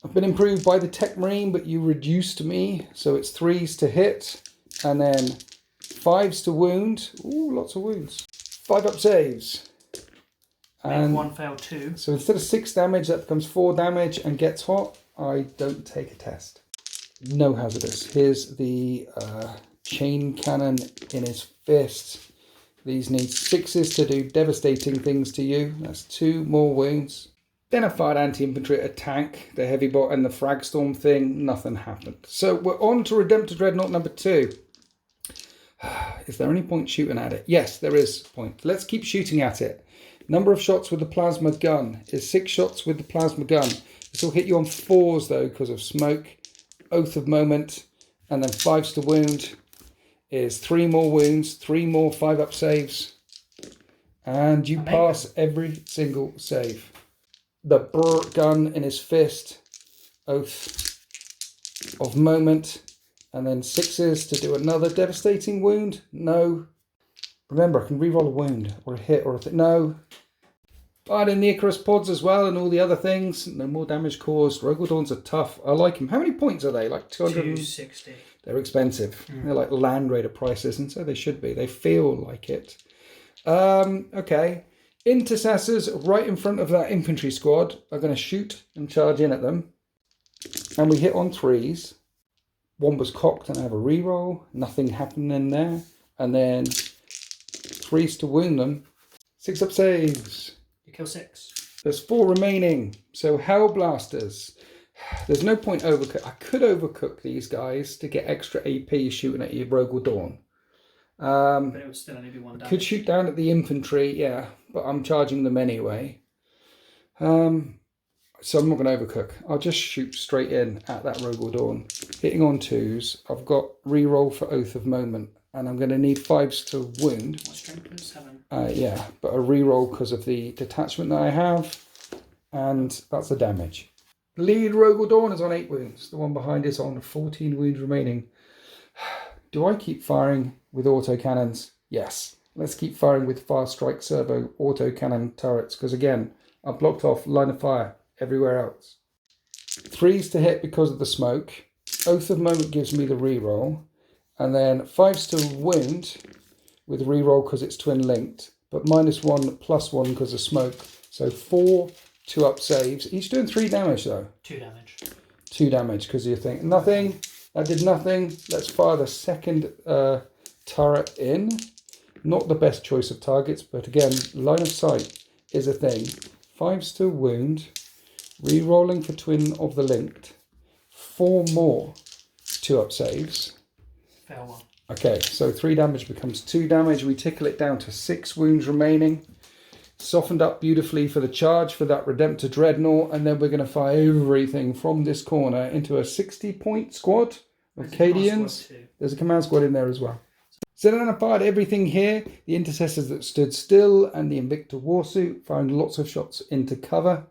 I've been improved by the Tech Marine, but you reduced me. So it's 3s to hit and then 5s to wound. Ooh, lots of wounds. 5-up saves. And 1 failed 2. So instead of 6 damage, that becomes 4 damage and gets hot. I don't take a test. No hazardous. Here's the chain cannon in his fist. These need 6s to do devastating things to you. That's 2 more wounds. Then I fired anti-infantry at a tank, the heavy bot and the fragstorm thing. Nothing happened. So we're on to Redemptor Dreadnought number 2. Is there any point shooting at it? Yes, there is point. Let's keep shooting at it. Number of shots with the plasma gun is 6 shots with the plasma gun. This will hit you on 4s though because of smoke. Oath of moment, and then 5s to wound is 3 more wounds, 3 more 5-up saves, and you pass every single save. The brr gun in his fist, oath of moment, and then 6s to do another devastating wound. No. Remember, I can reroll a wound or a hit or a thing. No. Fired in the Icarus pods as well and all the other things. No more damage caused. Rogaldorns are tough. I like them. How many points are they? Like 260. They're expensive. They're like Land Raider prices, and so they should be. They feel like it. Okay. Intercessors right in front of that infantry squad are going to shoot and charge in at them. And we hit on 3s. One was cocked and I have a reroll. Nothing happening there. And then 3s to wound them. 6-up saves. You kill 6. There's 4 remaining. So Hell Blasters. There's no point overcook. I could overcook these guys to get extra AP shooting at your Rogue or Dawn. But it would still only be 1 damage. Could shoot down at the infantry, yeah, but I'm charging them anyway. So I'm not going to overcook. I'll just shoot straight in at that Rogue or Dawn. Hitting on 2s. I've got reroll for Oath of Moment, and I'm going to need 5s to wound. What strength is 7? Yeah, but a reroll because of the detachment that I have, and that's the damage. Lead Rogue or Dawn is on 8 wounds. The one behind is on 14 wounds remaining. Do I keep firing with autocannons? Yes. Let's keep firing with Fast Strike Servo autocannon turrets, because again, I've blocked off line of fire everywhere else. 3s to hit because of the smoke. Oath of Moment gives me the reroll. And then 5s to wound with reroll because it's twin linked, but -1 +1 because of smoke. So 4 2-up saves. Each doing 3 damage though. 2 damage. 2 damage because you think nothing. That did nothing. Let's fire the second turret in. Not the best choice of targets, but again, line of sight is a thing. 5s to wound. Re-rolling for twin of the linked. 4 more 2-up saves. Fail 1. Okay, so 3 damage becomes 2 damage. We tickle it down to 6 wounds remaining. Softened up beautifully for the charge for that Redemptor Dreadnought, and then we're going to fire everything from this corner into a 60-point squad of Cadians. There's a command squad in there as well. So then I fired everything here. The intercessors that stood still and the Invictor Warsuit, firing lots of shots into cover.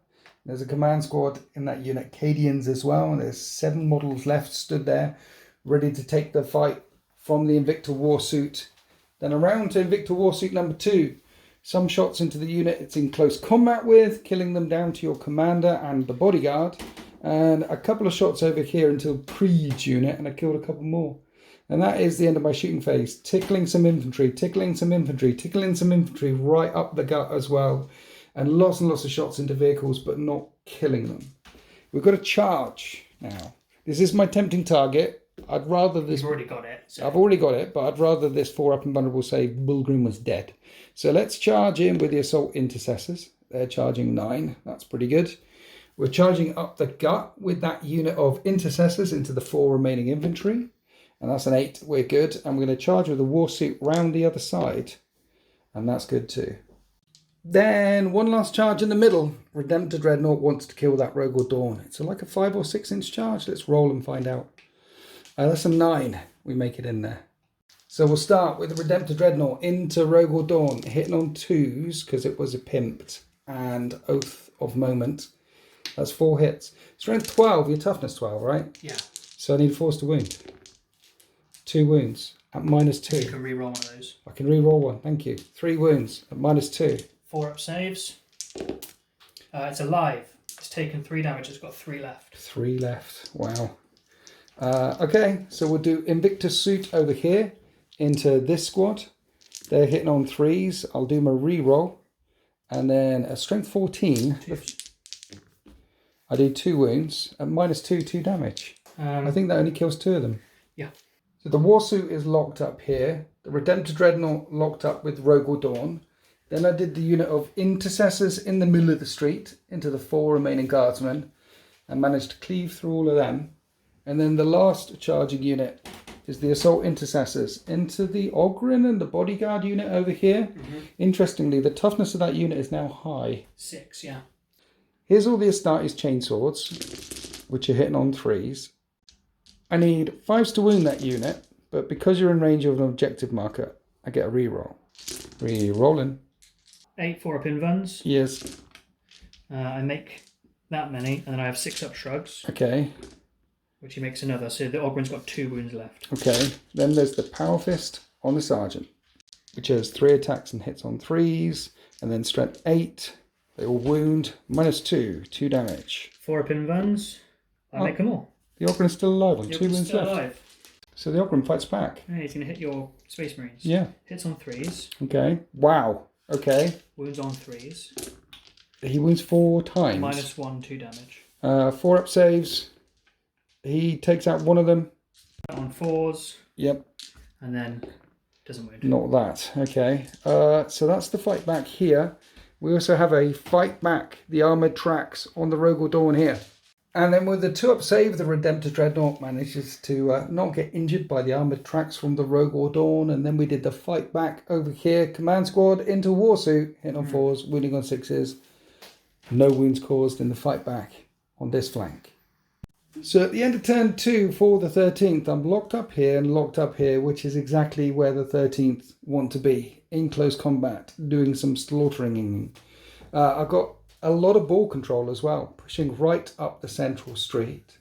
There's a command squad in that unit, Cadians as well. There's 7 models left stood there, ready to take the fight from the Invictor Warsuit. Then around to Invictor Warsuit number 2. Some shots into the unit it's in close combat with, killing them down to your commander and the bodyguard. And a couple of shots over here into Preed's unit, and I killed a couple more. And that is the end of my shooting phase. Tickling some infantry, tickling some infantry, tickling some infantry right up the gut as well. And lots of shots into vehicles, but not killing them. We've got a charge now. This is my tempting target. I'd rather this... You've already got it. So. I've already got it, but I'd rather this 4-up invulnerable save Bulgrim was dead. So let's charge in with the Assault Intercessors. They're charging 9. That's pretty good. We're charging up the gut with that unit of Intercessors into the 4 remaining infantry. And that's an 8. We're good. And we're going to charge with the Warsuit round the other side. And that's good too. Then one last charge in the middle. Redemptor Dreadnought wants to kill that Rogue or Dawn. It's like a 5 or 6 inch charge. Let's roll and find out. That's a 9. We make it in there. So we'll start with the Redemptor Dreadnought into Rogue or Dawn, hitting on 2s because it was a pimped, and Oath of Moment. That's 4 hits. Strength 12, your toughness 12, right? Yeah. So I need 4s to wound. 2 wounds at -2. You can re-roll one of those. I can re-roll one, thank you. 3 wounds at -2. 4-up saves. It's alive. It's taken 3 damage. It's got 3 left. 3 left. Wow. Okay, so we'll do Invictus Suit over here into this squad. They're hitting on 3s. I'll do my re-roll. And then a strength 14. I do 2 wounds at -2, 2 damage. I think that only kills 2 of them. Yeah. So the Warsuit is locked up here. The Redemptor Dreadnought locked up with Rogue or Dawn. Then I did the unit of Intercessors in the middle of the street into the 4 remaining guardsmen and managed to cleave through all of them. And then the last charging unit is the assault intercessors into the Ogryn and the bodyguard unit over here. Interestingly, the toughness of that unit is now high. 6, yeah. Here's all the Astartes chainswords, which are hitting on 3s. I need 5s to wound that unit, but because you're in range of an objective marker, I get a reroll. Re-rolling. 8 4-up invuns. Yes. I make that many, and then I have 6 up shrugs. Okay. Which he makes another, so the Ogryn's got 2 wounds left. Okay. Then there's the Power Fist on the Sergeant, which has 3 attacks and hits on 3s, and then strength 8. They all wound. -2, 2 damage. 4-up invuns. I make them all. The Ogryn's still alive on The 2 Ogryn's wounds still left. alive. So the Ogryn fights back. Yeah, he's going to hit your Space Marines. Yeah. Hits on 3s. Okay. Wow. Okay. Wounds on 3s. He wounds 4 times. -1, 2 damage. 4-up saves. He takes out one of them. On 4s. Yep. And then doesn't wound. Not that. Okay. So that's the fight back here. We also have a fight back, the armoured tracks on the Rogal Dawn here. And then with the 2-up save, the Redemptor Dreadnought manages to not get injured by the armoured tracks from the Rogal Dawn. And then we did the fight back over here. Command Squad into Warsuit, hitting on 4s, wounding on 6s. No wounds caused in the fight back on this flank. So at the end of turn 2 for the 13th, I'm locked up here and locked up here, which is exactly where the 13th want to be, in close combat, doing some slaughtering. I've got a lot of ball control as well, pushing right up the central street.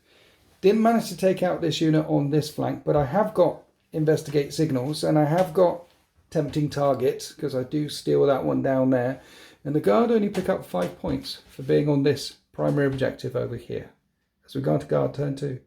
Didn't manage to take out this unit on this flank, but I have got investigate signals, and I have got tempting targets, because I do steal that one down there. And the guard only pick up 5 points for being on this primary objective over here. As we go into guard turn 2.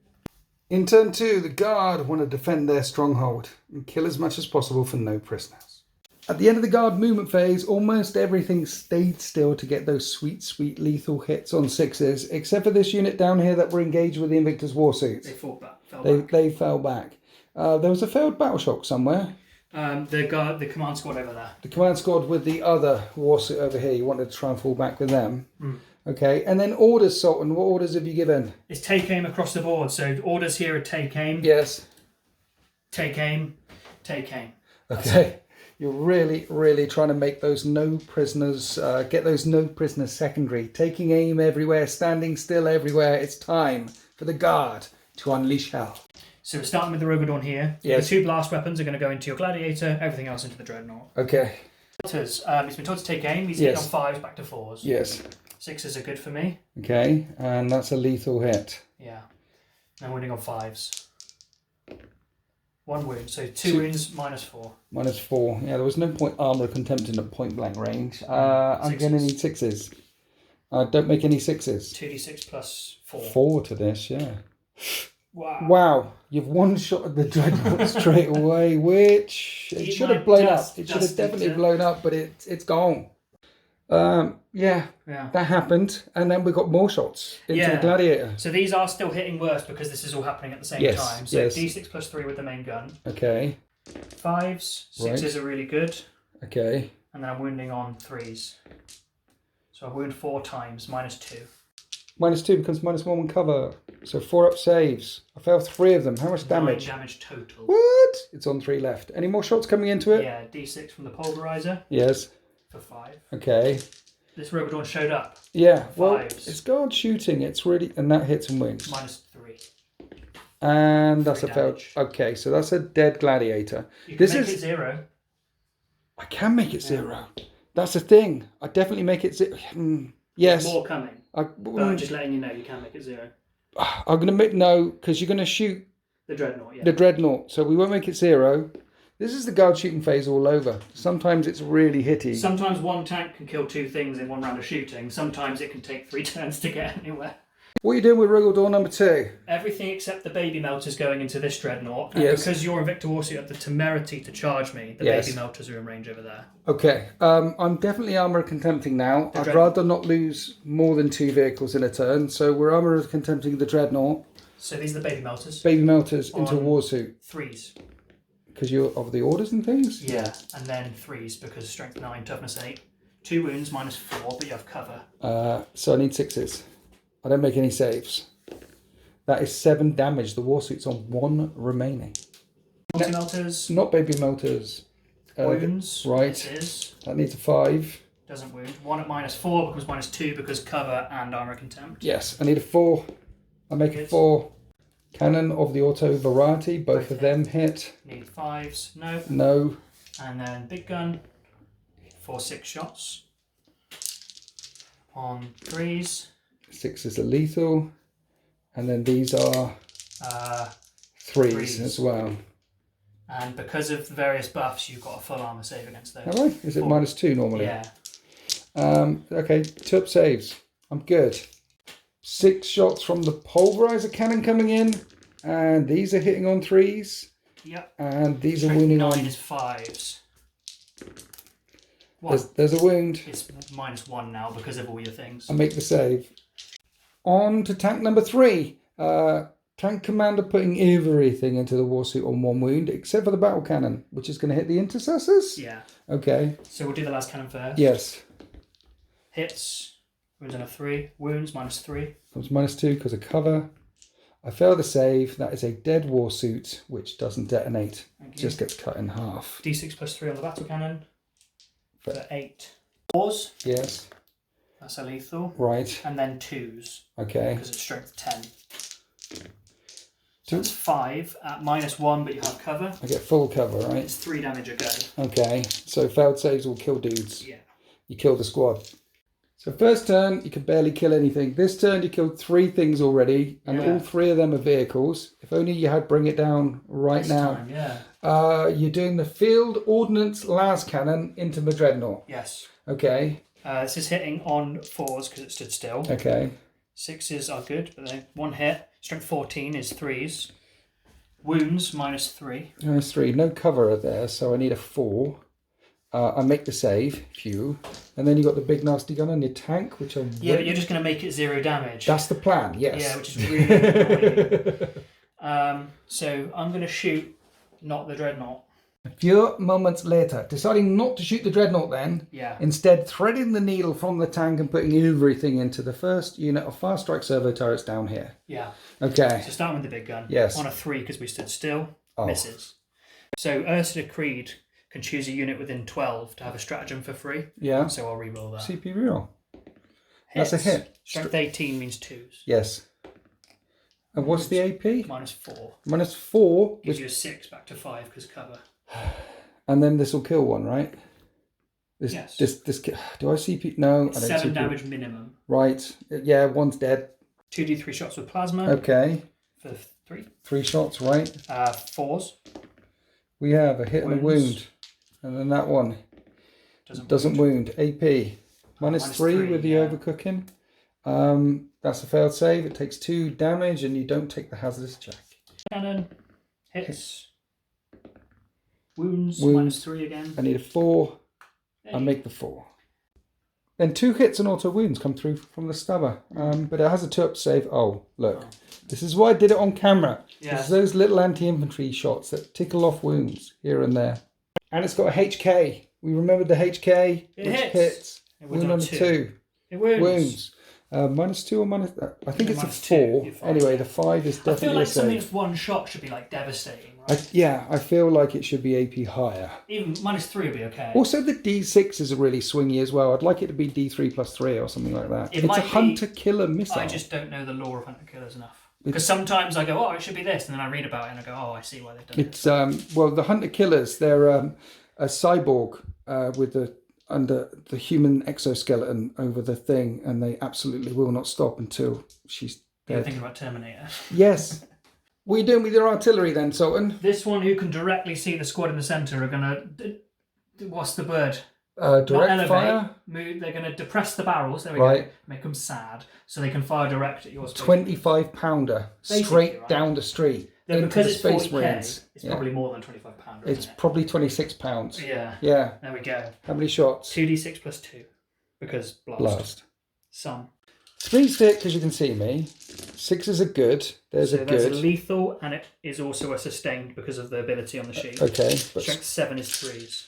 In turn 2, the guard want to defend their stronghold and kill as much as possible for no prisoners. At the end of the guard movement phase, almost everything stayed still to get those sweet, sweet lethal hits on 6s, except for this unit down here that were engaged with the Invictus Warsuits. They fought back. They fell back. There was a failed battle shock somewhere. The command squad over there. The command squad with the other Warsuit over here. You wanted to try and fall back with them. Okay, and then orders, Sultan. What orders have you given? It's take aim across the board. So orders here are take aim. Yes. Take aim. Take aim. Okay. You're really, really trying to make those no prisoners, get those no prisoners secondary. Taking aim everywhere, standing still everywhere. It's time for the guard to unleash hell. So we're starting with the Rogal Dawn here. Yes. The 2 blast weapons are going to go into your Gladiator, everything else into the Dreadnought. Okay. He's been told to take aim. He's hit on 5s back to 4s. Yes. 6s are good for me. Okay, and that's a lethal hit. Yeah. I'm winning on 5s. 1 wound, so 2 wounds, -4. -4. Yeah, there was no point armor contempting at point blank range. I'm going to need 6s. Don't make any 6s. 2d6 plus 4. 4 to this, yeah. Wow. You've one shot at the Dreadnought straight away, which it should have blown up. It should have definitely blown up, but it's gone. Yeah, that happened. And then we got more shots into the Gladiator. So these are still hitting worse because this is all happening at the same time. So d6 plus 3 with the main gun. Okay. 5s, 6s are really good. Okay. And then I'm wounding on 3s. So I wound 4 times, -2. -2 becomes -1 cover. So 4-up saves. I failed 3 of them. How much damage? 9 damage total. What? It's on 3 left. Any more shots coming into it? Yeah, d6 from the pulverizer. Yes. For 5. Okay. This Rogal Dawn showed up. Yeah. Well, 5s. it's guard shooting. It's really, and that hits and wins. -3. And that's 3 a failed. damage. Okay, so that's a dead Gladiator. You can make it 0. I can make it 0. That's the thing. I definitely make it 0. Yes. More coming. But I'm just letting you know you can make it 0. I'm going to make no, because you're going to shoot the Dreadnought, the Dreadnought. So we won't make it 0. This is the guard shooting phase all over. Sometimes it's really hitty. Sometimes 1 tank can kill 2 things in 1 round of shooting. Sometimes it can take 3 turns to get anywhere. What are you doing with Rogal Dawn number 2? Everything except the baby melters going into this Dreadnought. And because you're a Victor Warsuit, you have the temerity to charge me. The baby melters are in range over there. Okay. I'm definitely armour contempting now. I'd rather not lose more than 2 vehicles in a turn. So we're armour contempting the Dreadnought. So these are the baby melters. Baby melters into Warsuit. 3s. Because you're of the orders and things? Yeah, and then 3s because strength 9, toughness 8. 2 wounds, -4, but you have cover. So I need 6s. I don't make any saves. That is 7 damage. The Warsuit's on 1 remaining. Multi-melters. Not baby melters. Wounds. Right. This is. That needs a 5. Doesn't wound. 1 at -4 becomes -2 because cover and armor contempt. Yes, I need a 4. I make a 4. Cannon of the auto variety. Both of them hit. Need 5s. No. No. And then big gun for 6 shots. On 3s. 6s are lethal. And then these are 3s as well. And because of the various buffs, you've got a full armor save against those. All right. Is it -2 normally? Yeah. Okay, 2 up saves. I'm good. 6 shots from the pulverizer cannon coming in. And these are hitting on 3s. Yep. And these are wounding 9 on... is 5s. There's a wound. It's -1 now because of all your things. I make the save. On to tank number 3. Tank commander putting everything into the warsuit on 1 wound, except for the battle cannon, which is going to hit the intercessors. Yeah. Okay. So we'll do the last cannon first. Yes. Hits. Wounds on a 3. Wounds -3. Comes -2 because of cover. I fail the save. That is a dead warsuit, which doesn't detonate. It just gets cut in half. D6 +3 on the battle cannon. For 8. 4s. Yes. That's a lethal. Right. And then 2s. Okay. Because it's strength 10. So it's 5 at -1, but you have cover. I get full cover, right? It's 3 damage a go. Okay. So failed saves will kill dudes. Yeah. You kill the squad. So first turn, you can barely kill anything. This turn, you killed 3 things already, and all 3 of them are vehicles. If only you had Bring It Down right now. Time, yeah. You're doing the Field Ordnance Las Cannon into the Dreadnought. Yes. Okay. This is hitting on 4s because it stood still. Okay. 6s are good, but they 1 hit. Strength 14 is 3s. Wounds -3. -3. No cover there, so I need a 4. I make the save, phew. And then you got the big nasty gun on your tank, which I'm... Yeah, but you're just going to make it 0 damage. That's the plan, yes. Yeah, which is really annoying. So I'm going to shoot not the Dreadnought. A few moments later, deciding not to shoot the Dreadnought then, instead threading the needle from the tank and putting everything into the first unit of fast strike servo turrets down here. Yeah. Okay. So starting with the big gun. Yes. On a 3 because we stood still. Misses. So Ursula Creed can choose a unit within 12 to have a stratagem for free. Yeah. So I'll re-roll that. CP reroll. Hits. That's a hit. Strength 18 means 2s. Yes. And what's the AP? -4. -4. Gives you a 6 back to 5 because cover. And then this will kill one, right? Yes. This. Do I CP? No, I don't 7 CP. damage minimum. Right. Yeah, one's dead. 2d3 shots with plasma. Okay. For 3. 3 shots, right? 4s. We have a hit and a wound. And then that one doesn't wound. AP. -3 with the overcooking. That's a failed save. It takes 2 damage and you don't take the hazardous check. Cannon. Hits. Wounds. -3 again. I need a 4. I make the 4. Then 2 hits and auto wounds come through from the stubber. But it has a 2 up save. Oh, look. This is why I did it on camera. Yeah. It's those little anti-infantry shots that tickle off wounds here and there. And it's got a HK. We remembered the HK, which hits. Wound on a 2. It wounds. -2 or minus... I think it's a -2. 4. Anyway, the 5 is I feel definitely like a something save. that's 1 shot should be like devastating, right? I feel like it should be AP higher. Even -3 would be okay. Also, the D6 are really swingy as well. I'd like it to be D3 +3 or something like that. It's a hunter-killer missile. I just don't know the lore of hunter-killers enough. Because sometimes I go, oh, it should be this, and then I read about it and I go, oh, I see why they've done it. It's well, the hunter-killers, they're a cyborg with under the human exoskeleton over the thing, and they absolutely will not stop until she's dead. You're thinking about Terminator. Yes. What are you doing with your artillery then, Sultan? This one who can directly see the squad in the centre are going to... What's the word? Direct fire? They're going to depress the barrels, there we go, make them sad, so they can fire direct at your space. 25 pounder straight down the street. Then into because the it's Space 40k, Marines. it's probably more than 25 pounder. It's probably 26 pounds. Yeah. Yeah. There we go. How many shots? 2d6 +2. Because blast. Some. 3's hit because you can see me. 6s are good. There's a good. There's a lethal, and it is also a sustained because of the ability on the sheet. Okay. But Strength 7 is 3s.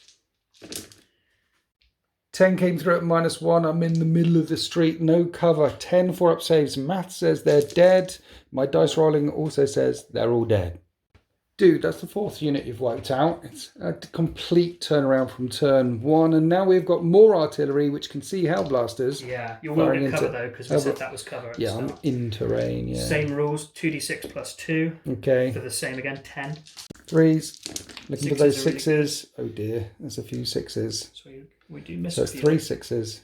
10 came through at -1. I'm in the middle of the street. No cover. 10 4-up saves. Math says they're dead. My dice rolling also says they're all dead. Dude, that's the 4th unit you've wiped out. It's a complete turnaround from turn 1. And now we've got more artillery, which can see Hellblasters. Yeah, you will get cover though, because we said that was cover at the start. I'm in terrain, yeah. Same rules, 2d6 plus 2. Okay. For the same again, 10. 3s. Looking for those 6s. Really oh dear, there's a few 6s. So we do miss So a it's few. 3 6s.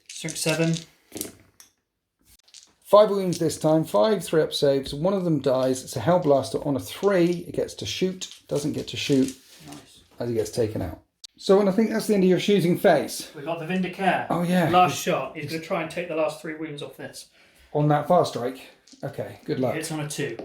Strength 7. 5 wounds this time, 5 3-up saves. One of them dies. It's a Hellblaster on a 3. It gets to shoot, doesn't get to shoot as he gets taken out. So, and I think that's the end of your shooting phase. We've got the Vindicare. Oh, yeah. Last shot. He's going to try and take the last 3 wounds off this. On that fast strike? Okay, good luck. He hits on a 2.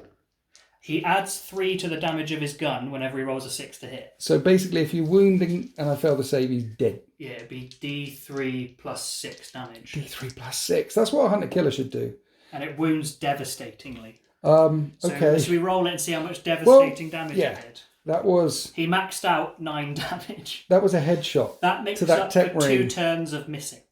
He adds 3 to the damage of his gun whenever he rolls a 6 to hit. So basically, if you wound him and I fail the save, he's dead. Yeah, it'd be D3 plus 6 damage. D3 plus 6. That's what a Hunter Killer should do. And it wounds devastatingly. Okay. So should we roll it and see how much devastating damage it did? That was... He maxed out 9 damage. That was a headshot. That makes to that up tech for marine. 2 turns of missing.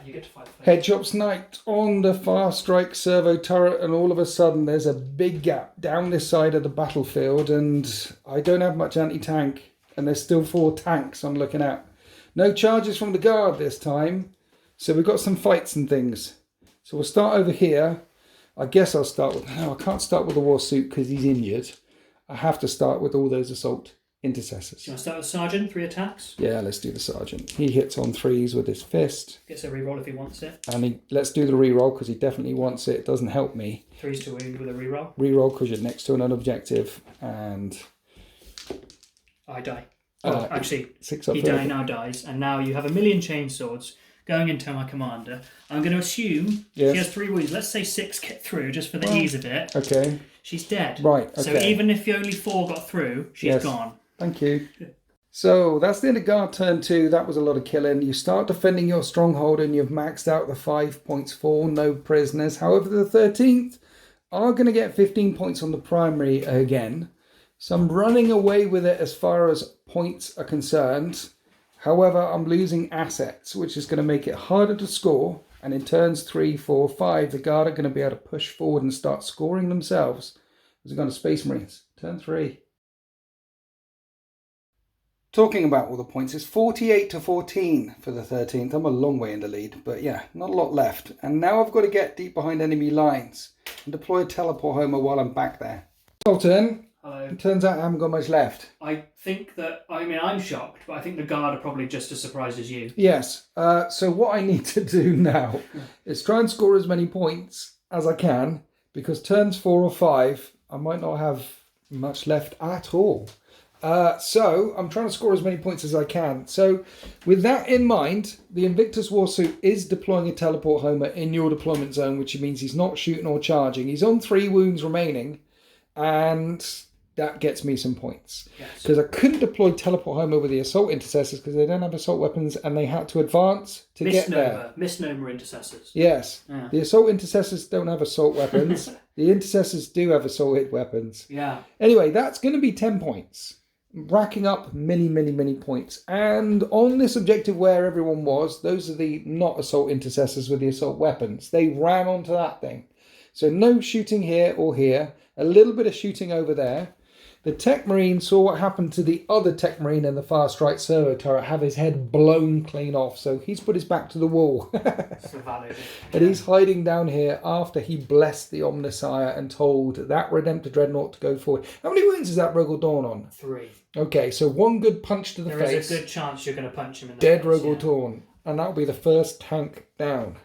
You get to fight. Headshot sniped on the fast strike servo turret, and all of a sudden there's a big gap down this side of the battlefield, and I don't have much anti-tank, and there's still 4 tanks I'm looking at. No charges from the guard this time, so we've got some fights and things. So we'll start over here. I guess I'll start with... No, I can't start with the war suit because he's injured. I have to start with all those assault intercessors. Do you want to start with Sergeant? 3 attacks? Yeah, let's do the Sergeant. He hits on 3s with his fist. Gets a reroll if he wants it. And let's do the reroll because he definitely wants it. It doesn't help me. 3s to wound with a reroll. Reroll because you're next to an objective. And... I die. Oh, actually, 6 up he now dies. And now you have a million chainswords going into my commander. I'm going to assume she has 3 wounds. Let's say 6 get through just for the ease of it. Okay. She's dead. Right, okay. So even if only 4 got through, she's gone. Thank you. So that's the end of guard turn 2. That was a lot of killing. You start defending your stronghold and you've maxed out the 5 points for no prisoners. However, the 13th are going to get 15 points on the primary again. So I'm running away with it as far as points are concerned. However, I'm losing assets, which is going to make it harder to score. And in turns 3, 4, 5, the guard are going to be able to push forward and start scoring themselves. As we're going to Space Marines. Turn 3. Talking about all the points, it's 48 to 14 for the 13th. I'm a long way in the lead, but yeah, not a lot left. And now I've got to get deep behind enemy lines and deploy a teleport homer while I'm back there. Sultan, Hello. It turns out I haven't got much left. I think that, I'm shocked, but I think the guard are probably just as surprised as you. Yes, so what I need to do now is try and score as many points as I can, because turns 4 or 5, I might not have much left at all. So I'm trying to score as many points as I can. So with that in mind, the Invictus Warsuit is deploying a teleport homer in your deployment zone, which means he's not shooting or charging. He's on 3 wounds remaining, and that gets me some points. Because I couldn't deploy teleport homer with the assault intercessors because they don't have assault weapons and they had to advance to get there. Misnomer intercessors. Yes. Yeah. The assault intercessors don't have assault weapons. The intercessors do have assault weapons. Yeah. Anyway, that's going to be 10 points. Racking up many, many, many points. And on this objective where everyone was, those are the not assault intercessors with the assault weapons. They ran onto that thing. So no shooting here or here. A little bit of shooting over there. The Tech Marine saw what happened to the other Tech Marine in the fast right servo turret have his head blown clean off. So he's put his back to the wall. So valid. And he's hiding down here after he blessed the Omnissiah and told that Redemptor Dreadnought to go forward. How many wounds is that Rogel Dawn on? 3. Okay, so 1 good punch to the face. There is a good chance you're going to punch him in the Dead face. Rogel Dawn. And that'll be the first tank down.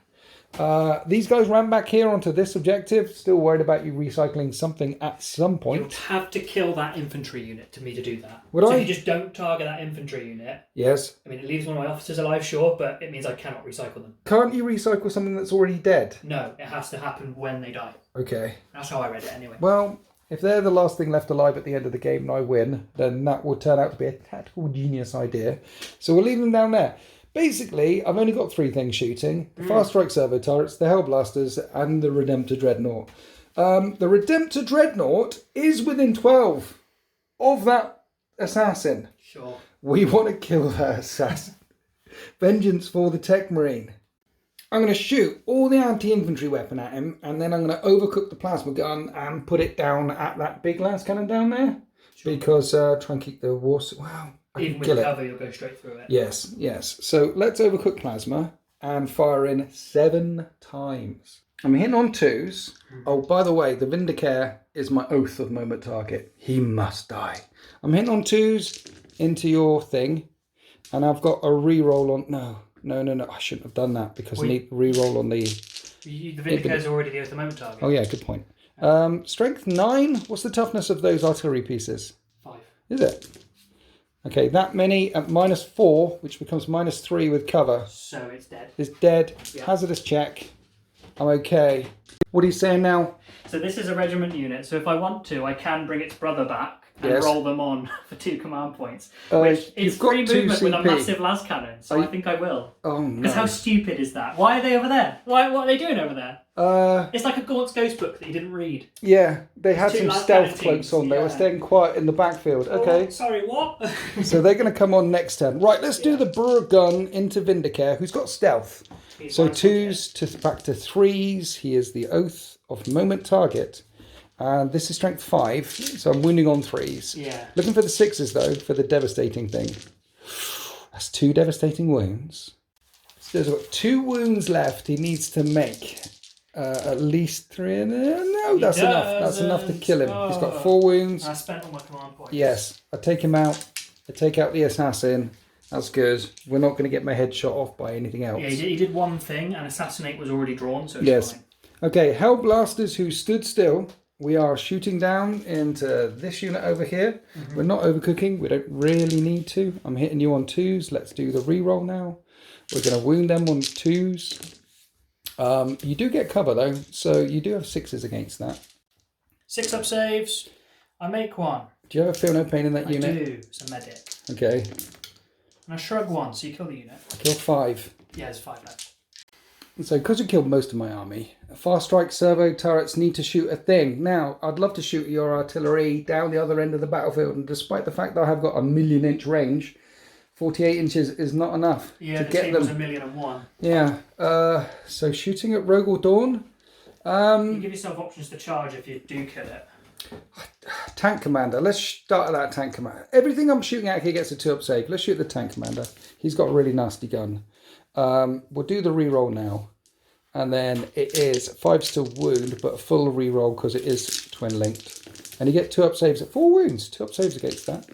These guys ran back here onto this objective. Still worried about you recycling something at some point. You'll have to kill that infantry unit to me to do that. Would I? If you just don't target that infantry unit... Yes. I mean, it leaves one of my officers alive, sure, but it means I cannot recycle them. Can't you recycle something that's already dead? No, it has to happen when they die. Okay. That's how I read it anyway. Well, if they're the last thing left alive at the end of the game and I win, then that will turn out to be a tactical genius idea. So we'll leave them down there. Basically, I've only got 3 things shooting. The Fast Strike Servo Turrets, the Hellblasters, and the Redemptor Dreadnought. The Redemptor Dreadnought is within 12 of that assassin. Sure. We want to kill that assassin. Vengeance for the Tech Marine. I'm going to shoot all the anti-infantry weapon at him, and then I'm going to overcook the plasma gun and put it down at that big las cannon down there. because try and keep the war. Wow, I Even can with kill cover, it. you'll go straight through it. Yes, yes. So let's overcook plasma and fire in 7 times. I'm hitting on 2s. Oh, by the way, the Vindicare is my oath of moment target. He must die. I'm hitting on 2s into your thing, and I've got a reroll on. No. I shouldn't have done that because I need a reroll on the. The Vindicare is already the oath of moment target. Oh yeah, good point. Strength 9. What's the toughness of those artillery pieces? 5. Is it? Okay, that many at -4, which becomes -3 with cover. So it's dead. Is dead. Yeah. Hazardous check. I'm okay. What are you saying now? So this is a regiment unit. So if I want to, I can bring its brother back and roll them on for 2 command points. Which it's free movement with a massive las cannon. So I think I will. Oh no! Because how stupid is that? Why are they over there? What are they doing over there? It's like a Gaunt's Ghost book that you didn't read. Yeah, they had some stealth teams. cloaks on. They were staying quiet in the backfield. Okay. Oh, sorry, what? So they're going to come on next turn. Right, let's do the Brewer gun into Vindicare, who's got stealth. So 2s to back to 3s. He is the oath of moment target. And this is strength 5, so I'm wounding on 3s. Yeah. Looking for the 6s though, for the devastating thing. That's 2 devastating wounds. So he's got 2 wounds left. He needs to make at least 3. No, that's enough. That's enough to kill him. He's got 4 wounds. I spent all my command points. Yes, I take him out. I take out the assassin. That's good. We're not going to get my head shot off by anything else. Yeah, he did one thing, and Assassinate was already drawn, so it's fine. Okay, Hell Blasters who stood still. We are shooting down into this unit over here. We're not overcooking. We don't really need to. I'm hitting you on 2s. Let's do the reroll now. We're going to wound them on 2s. You do get cover though, so you do have 6s against that. 6 up saves. I make 1. Do you ever feel no pain in that unit? I do. It's a medic. Okay. And I shrug 1, so you kill the unit. I killed 5. Yeah, there's 5 left. So, because you killed most of my army, fast strike servo turrets need to shoot a thing. Now, I'd love to shoot your artillery down the other end of the battlefield, and despite the fact that I have got a 1,000,000-inch range, 48 inches is not enough to get them. Yeah, the team was 1,000,001. Yeah. So, shooting at Rogal Dawn. You give yourself options to charge if you do kill it. Tank commander. Let's start at that tank commander. Everything I'm shooting at here gets a 2-up save. Let's shoot the tank commander. He's got a really nasty gun. We'll do the reroll now, and then it is 5s to wound, but a full reroll because it is twin linked, and you get 2-up saves at 4 wounds. 2-up saves against that.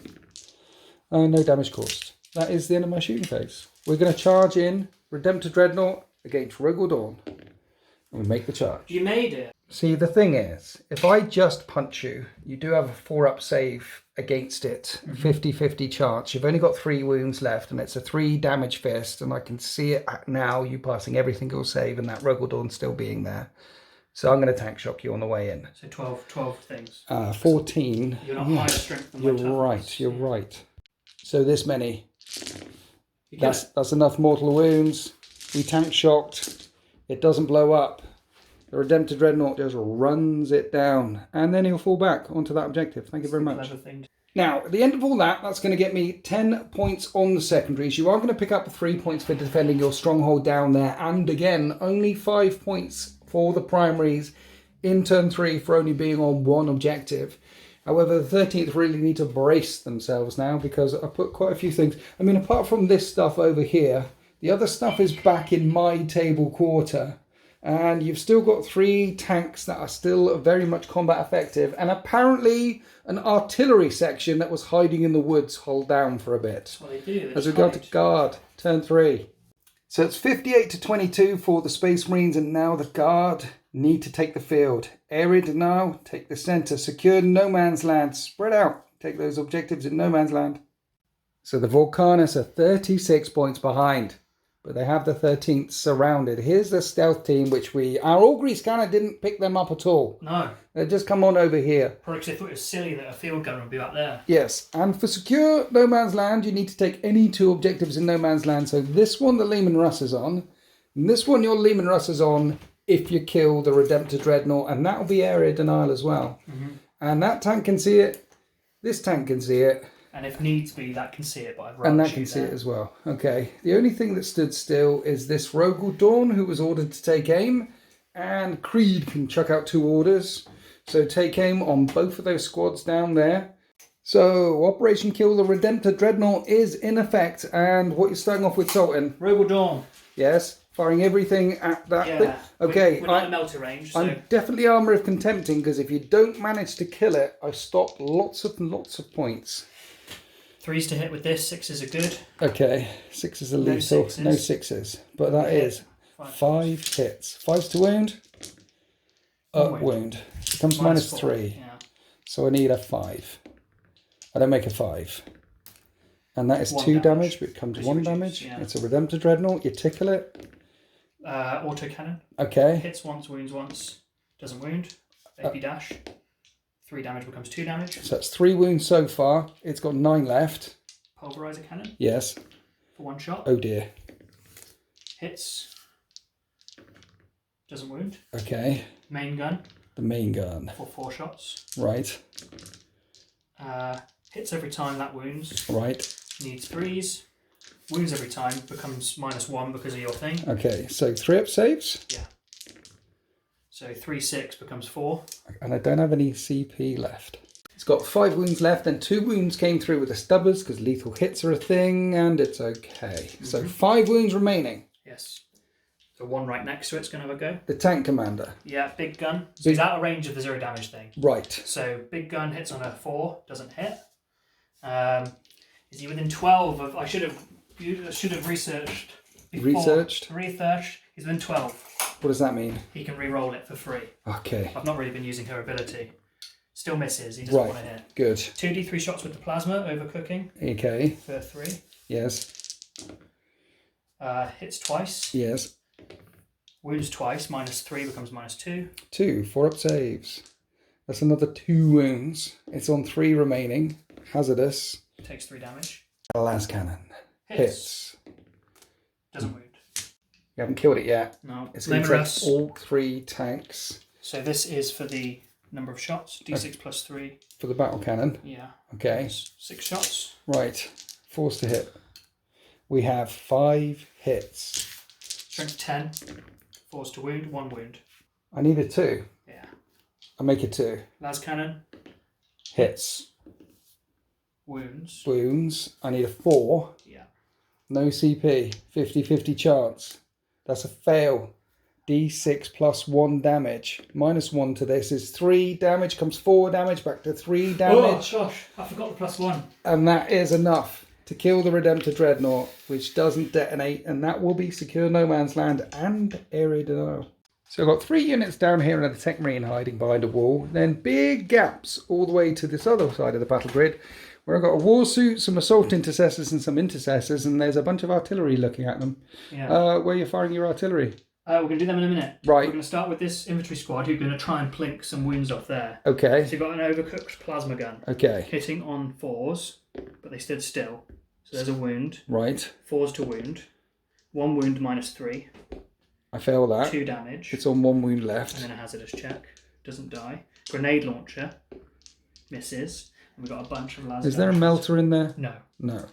No damage caused. That is the end of my shooting phase. We're going to charge in Redemptor Dreadnought against Rogal Dawn, and we make the charge. You made it. See, the thing is, if I just punch you, you do have a 4-up save against it. 50-50 chance. You've only got 3 wounds left, and it's a 3 damage fist, and I can see it now, you passing every single save, and that Rogal Dawn still being there. So I'm going to tank shock you on the way in. So 12 things. 14. You're not higher strength than my You're toughness. right, you're right. So this many. That's enough mortal wounds. We tank shocked. It doesn't blow up. The Redemptor Dreadnought just runs it down, and then he'll fall back onto that objective. Thank you very much. Now, at the end of all that, that's going to get me 10 points on the secondaries. You are going to pick up 3 points for defending your stronghold down there, and again, only 5 points for the primaries in turn 3 for only being on 1 objective. However, the 13th really need to brace themselves now, because I put quite a few things. I mean, apart from this stuff over here, the other stuff is back in my table quarter. And you've still got 3 tanks that are still very much combat effective, and apparently an artillery section that was hiding in the woods hold down for a bit. That's what they do. As we go to guard, turn 3. So it's 58 to 22 for the Space Marines, and now the guard need to take the field. Area denial, take the centre. Secure no man's land. Spread out. Take those objectives in no man's land. So the Volcanis are 36 points behind, but they have the 13th surrounded. Here's the stealth team, which our augury scanner didn't pick them up at all. No. They just come on over here. Probably because they thought it was silly that a field gunner would be back there. Yes, and for secure no man's land, you need to take any 2 objectives in no man's land. So this one, the Lehman Russ is on. And this one, your Lehman Russ is on if you kill the Redemptor Dreadnought. And that'll be area denial as well. And that tank can see it. This tank can see it. And if needs be, that can see it, but I'd rather And that can see it as well. Okay. The only thing that stood still is this Rogal Dawn, who was ordered to take aim. And Creed can chuck out 2 orders. So take aim on both of those squads down there. So, Operation Kill the Redemptor Dreadnought is in effect, and what you're starting off with, Sultan? Robo Dawn. Yes, firing everything at that thing. Yeah. Okay, We're not in melter range, so... I'm definitely Armour of Contempting, because if you don't manage to kill it, I stop lots of points. 3s to hit with this, 6s are good. Okay, 6s are lethal, no 6s. But that is 5 hits. 5s to wound, wound. Becomes -3. Yeah. So I need a 5. I don't make a 5. And that is 2 damage, but it becomes 1 damage. Yeah. It's a Redemptor Dreadnought, you tickle it. Autocannon. Okay. Hits once, wounds once, doesn't wound. AP dash. 3 damage becomes 2 damage. So that's 3 wounds so far. It's got 9 left. Pulverizer cannon. Yes. For 1 shot. Oh dear. Hits. Doesn't wound. Okay. Main gun. The main gun. For 4 shots. Right. Hits every time that wounds. Right. Needs 3s. Wounds every time, becomes -1 because of your thing. Okay, so 3 up saves. Yeah. So 3/6 becomes 4. And I don't have any CP left. It's got 5 wounds left, and 2 wounds came through with the stubbers because lethal hits are a thing, and it's okay. So 5 wounds remaining. Yes. So 1 right next to it's going to have a go. The tank commander. Yeah, big gun. So he's out of range of the 0 damage thing. Right. So big gun hits on a 4, doesn't hit. Is he within 12 of... I should have researched before. Researched. He's within 12. What does that mean? He can re-roll it for free. Okay. I've not really been using her ability. Still misses. He doesn't want to hit. Good. 2d3 shots with the plasma, overcooking. Okay. For 3. Yes. Hits twice. Yes. Wounds twice. -3 becomes -2. 2. 4 up saves. That's another 2 wounds. It's on 3 remaining. Hazardous. Takes 3 damage. Las cannon. Hits. Doesn't wound. You haven't killed it yet. No. It's going to take all 3 tanks. So this is for the number of shots. D6 plus 3. For the battle cannon. Yeah. Okay. 6 shots. Right. 4s to hit. We have 5 hits. Strength 10. 4s to wound. 1 wound. I need a 2. Yeah. I make a 2. Las cannon. Hits. Wounds. Wounds. I need a 4. Yeah. No CP. 50-50 chance. That's a fail. D6 plus 1 damage. -1 to this is 3 damage. Comes 4 damage. Back to 3 damage. Oh, gosh. I forgot the +1. And that is enough to kill the Redemptor Dreadnought, which doesn't detonate. And that will be secure no man's land and area denial. So I've got 3 units down here and a Tech Marine hiding behind a wall. Then big gaps all the way to this other side of the battle grid, where I've got a war suit, some assault intercessors and some intercessors, and there's a bunch of artillery looking at them. Yeah. Where you're firing your artillery? We're going to do them in a minute. Right. We're going to start with this infantry squad who're going to try and plink some wounds off there. Okay. So you've got an overcooked plasma gun. Okay. Hitting on 4s, but they stood still. So there's a wound. Right. 4s to wound. 1 wound -3. I fail that. 2 damage. It's on 1 wound left. And then a hazardous check. Doesn't die. Grenade launcher. Misses. And we've got a bunch of las. Is there a melter in there? No. No.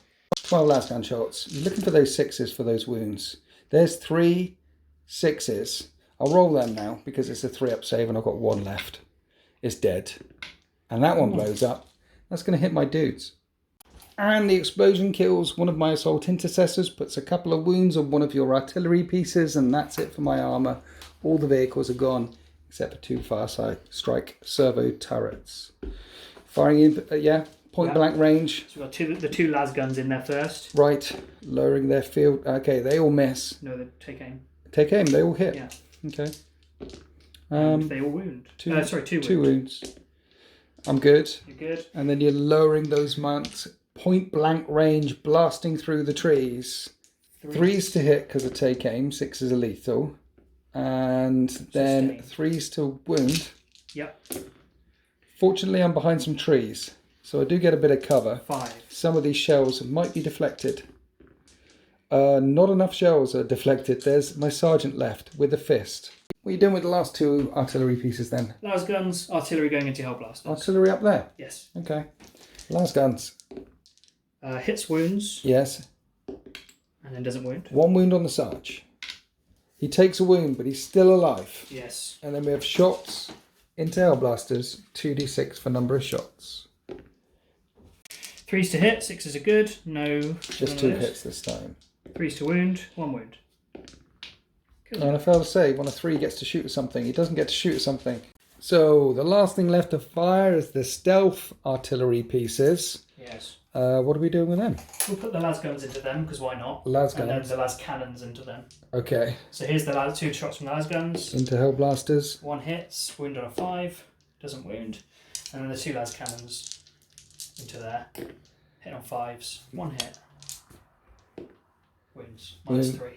12 last gun shots. You're looking for those 6s for those wounds. There's 3 6s. I'll roll them now because it's a 3 up save and I've got 1 left. It's dead. And that one blows up. That's going to hit my dudes. And the explosion kills one of my assault intercessors, puts a couple of wounds on one of your artillery pieces, and that's it for my armour. All the vehicles are gone, except for 2 far side strike servo turrets. Firing in, point blank range. So we've got the 2 las guns in there first. Right, lowering their field. Okay, they all miss. No, they take aim. Take aim, they all hit. Yeah. Okay. They all wound. 2 wounds. 2 wounds. I'm good. You're good. And then you're lowering those mounts. Point blank range, blasting through the trees. 3s to hit because of take aim, 6s are lethal. And then 3s to wound. Yep. Fortunately, I'm behind some trees, so I do get a bit of cover. 5. Some of these shells might be deflected. Not enough shells are deflected. There's my sergeant left with a fist. What are you doing with the last 2 artillery pieces then? Las guns, artillery going into Hellblasters. Artillery up there? Yes. Okay. Las guns. Hits wounds. Yes. And then doesn't wound. 1 wound on the Sarge. He takes a wound, but he's still alive. Yes. And then we have shots into Hellblasters, 2d6 for number of shots. 3s to hit, 6s are good. No. Just 2 hits this time. 3s to wound, 1 wound. Good. And I fail to save when a 3 gets to shoot at something. He doesn't get to shoot at something. So the last thing left to fire is the stealth artillery pieces. Yes. What are we doing with them? We'll put the las guns into them, because why not? Las guns. And then the las cannons into them. Okay. So here's the 2 shots from the las guns. Into Hellblasters. 1 hits, wound on a 5, doesn't wound. And then the 2 las cannons into there. Hit on 5s, 1 hit. Wins. -3.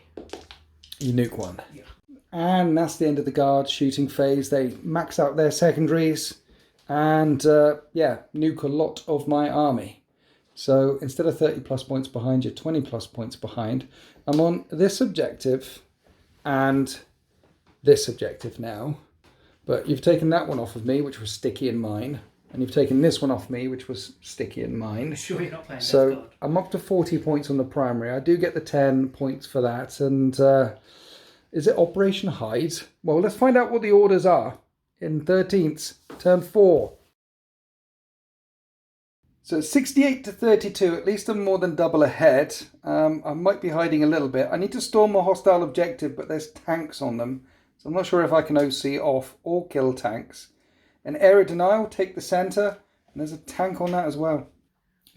You nuke 1. Yeah. And that's the end of the guard shooting phase. They max out their secondaries and yeah, nuke a lot of my army. So instead of 30 plus points behind, you're 20 plus points behind. I'm on this objective and this objective now, but you've taken that one off of me, which was sticky in mine, and you've taken this one off me, which was sticky in mine. Sure, you're not playing so Death God. I'm up to 40 points on the primary. I do get the 10 points for that. And is it Operation Hide? Well, let's find out what the orders are in 13th, turn 4. So 68 to 32, at least I'm more than double ahead. I might be hiding a little bit. I need to storm a hostile objective, but there's tanks on them. So I'm not sure if I can OC off or kill tanks. An area denial, take the centre, and there's a tank on that as well.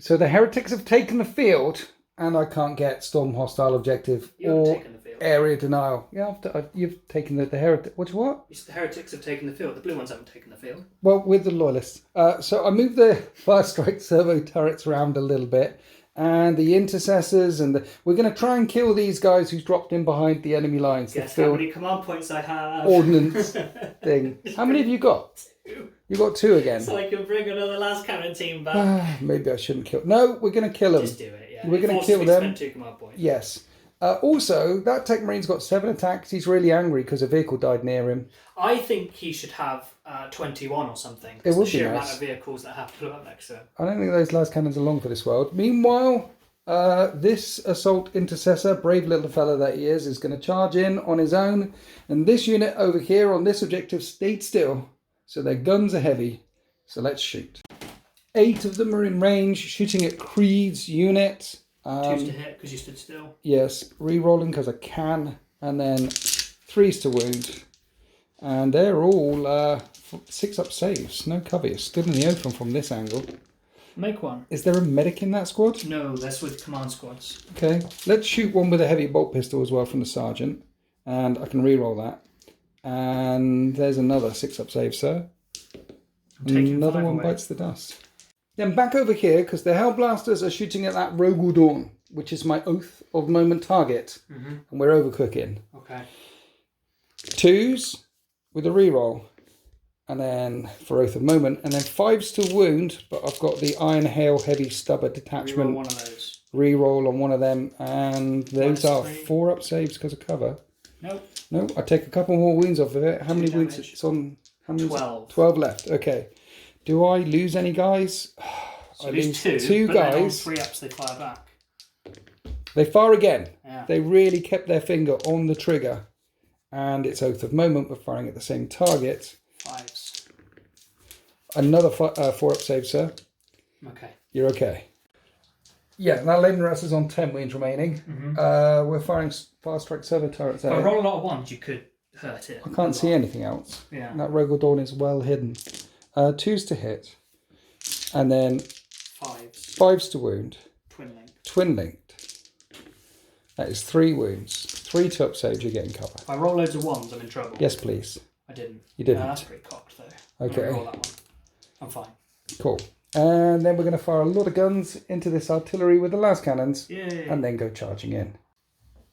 So the heretics have taken the field, and I can't get storm hostile objective or area denial. Yeah, you've taken the heretic. What? The heretics have taken the field. The blue ones haven't taken the field. Well, with the loyalists. So I moved the fire strike servo turrets around a little bit, and the intercessors, and we're going to try and kill these guys who's dropped in behind the enemy lines. Guess how many command points I have. Ordnance thing. How many have you got? 2. You got 2 again. So I can bring another las cannon team back. Maybe I shouldn't kill. No, we're going to kill them. Just do it. Yeah. We're going to kill them. Spend 2 command points. Yes. Also, that Tech Marine's got 7 attacks. He's really angry because a vehicle died near him. I think he should have 21 or something. It would the sheer be nice. amount of vehicles that have to put up next to him. I don't think those las cannons are long for this world. Meanwhile, this assault intercessor, brave little fella that he is going to charge in on his own. And this unit over here on this objective stayed still. So their guns are heavy. So let's shoot. 8 of them are in range, shooting at Creed's unit. 2s to hit because you stood still. Yes, re-rolling because I can. And then 3s to wound. And they're all 6 up saves. No cover. You're still in the open from this angle. Make one. Is there a medic in that squad? No, that's with command squads. Okay, let's shoot one with a heavy bolt pistol as well from the sergeant. And I can re-roll that. And there's another 6 up save, sir. Another one bites the dust. Then back over here, because the Hellblasters are shooting at that Rogue Dawn, which is my Oath of Moment target. And we're overcooking. Okay. 2s with a reroll. And then for Oath of Moment. And then 5s to wound, but I've got the Iron Hail Heavy Stubber detachment. Reroll one of those. Reroll on one of them. And those are 4 up saves because of cover. Nope. No, I take a couple more wounds off of it. How many wounds? damage. It's on. How many? 12. 12 left. Okay. Do I lose any guys? So I you lose lose 2 two but then on guys. 3 ups they fire back. They fire again. Yeah. They really kept their finger on the trigger. And it's Oath of Moment, but firing at the same target. 5s. Another 4 up save, sir. Okay. You're okay. Yeah, now Laden is on 10 wounds remaining. We're firing fast strike servo turrets If I out. roll a lot of 1s, you could hurt it. I can't see anything else. Yeah. That Rogue Dawn is well hidden. 2s to hit. And then 5s. 5s to wound. Twin link. Twin linked. That is 3 wounds. 3 top saves, you're getting cover. If I roll loads of 1s, I'm in trouble. Yes, please. I didn't. You didn't. That's pretty cocked though. Okay. I'm gonna roll that one. I'm fine. Cool. And then we're going to fire a lot of guns into this artillery with the las cannons. Yay. And then go charging in.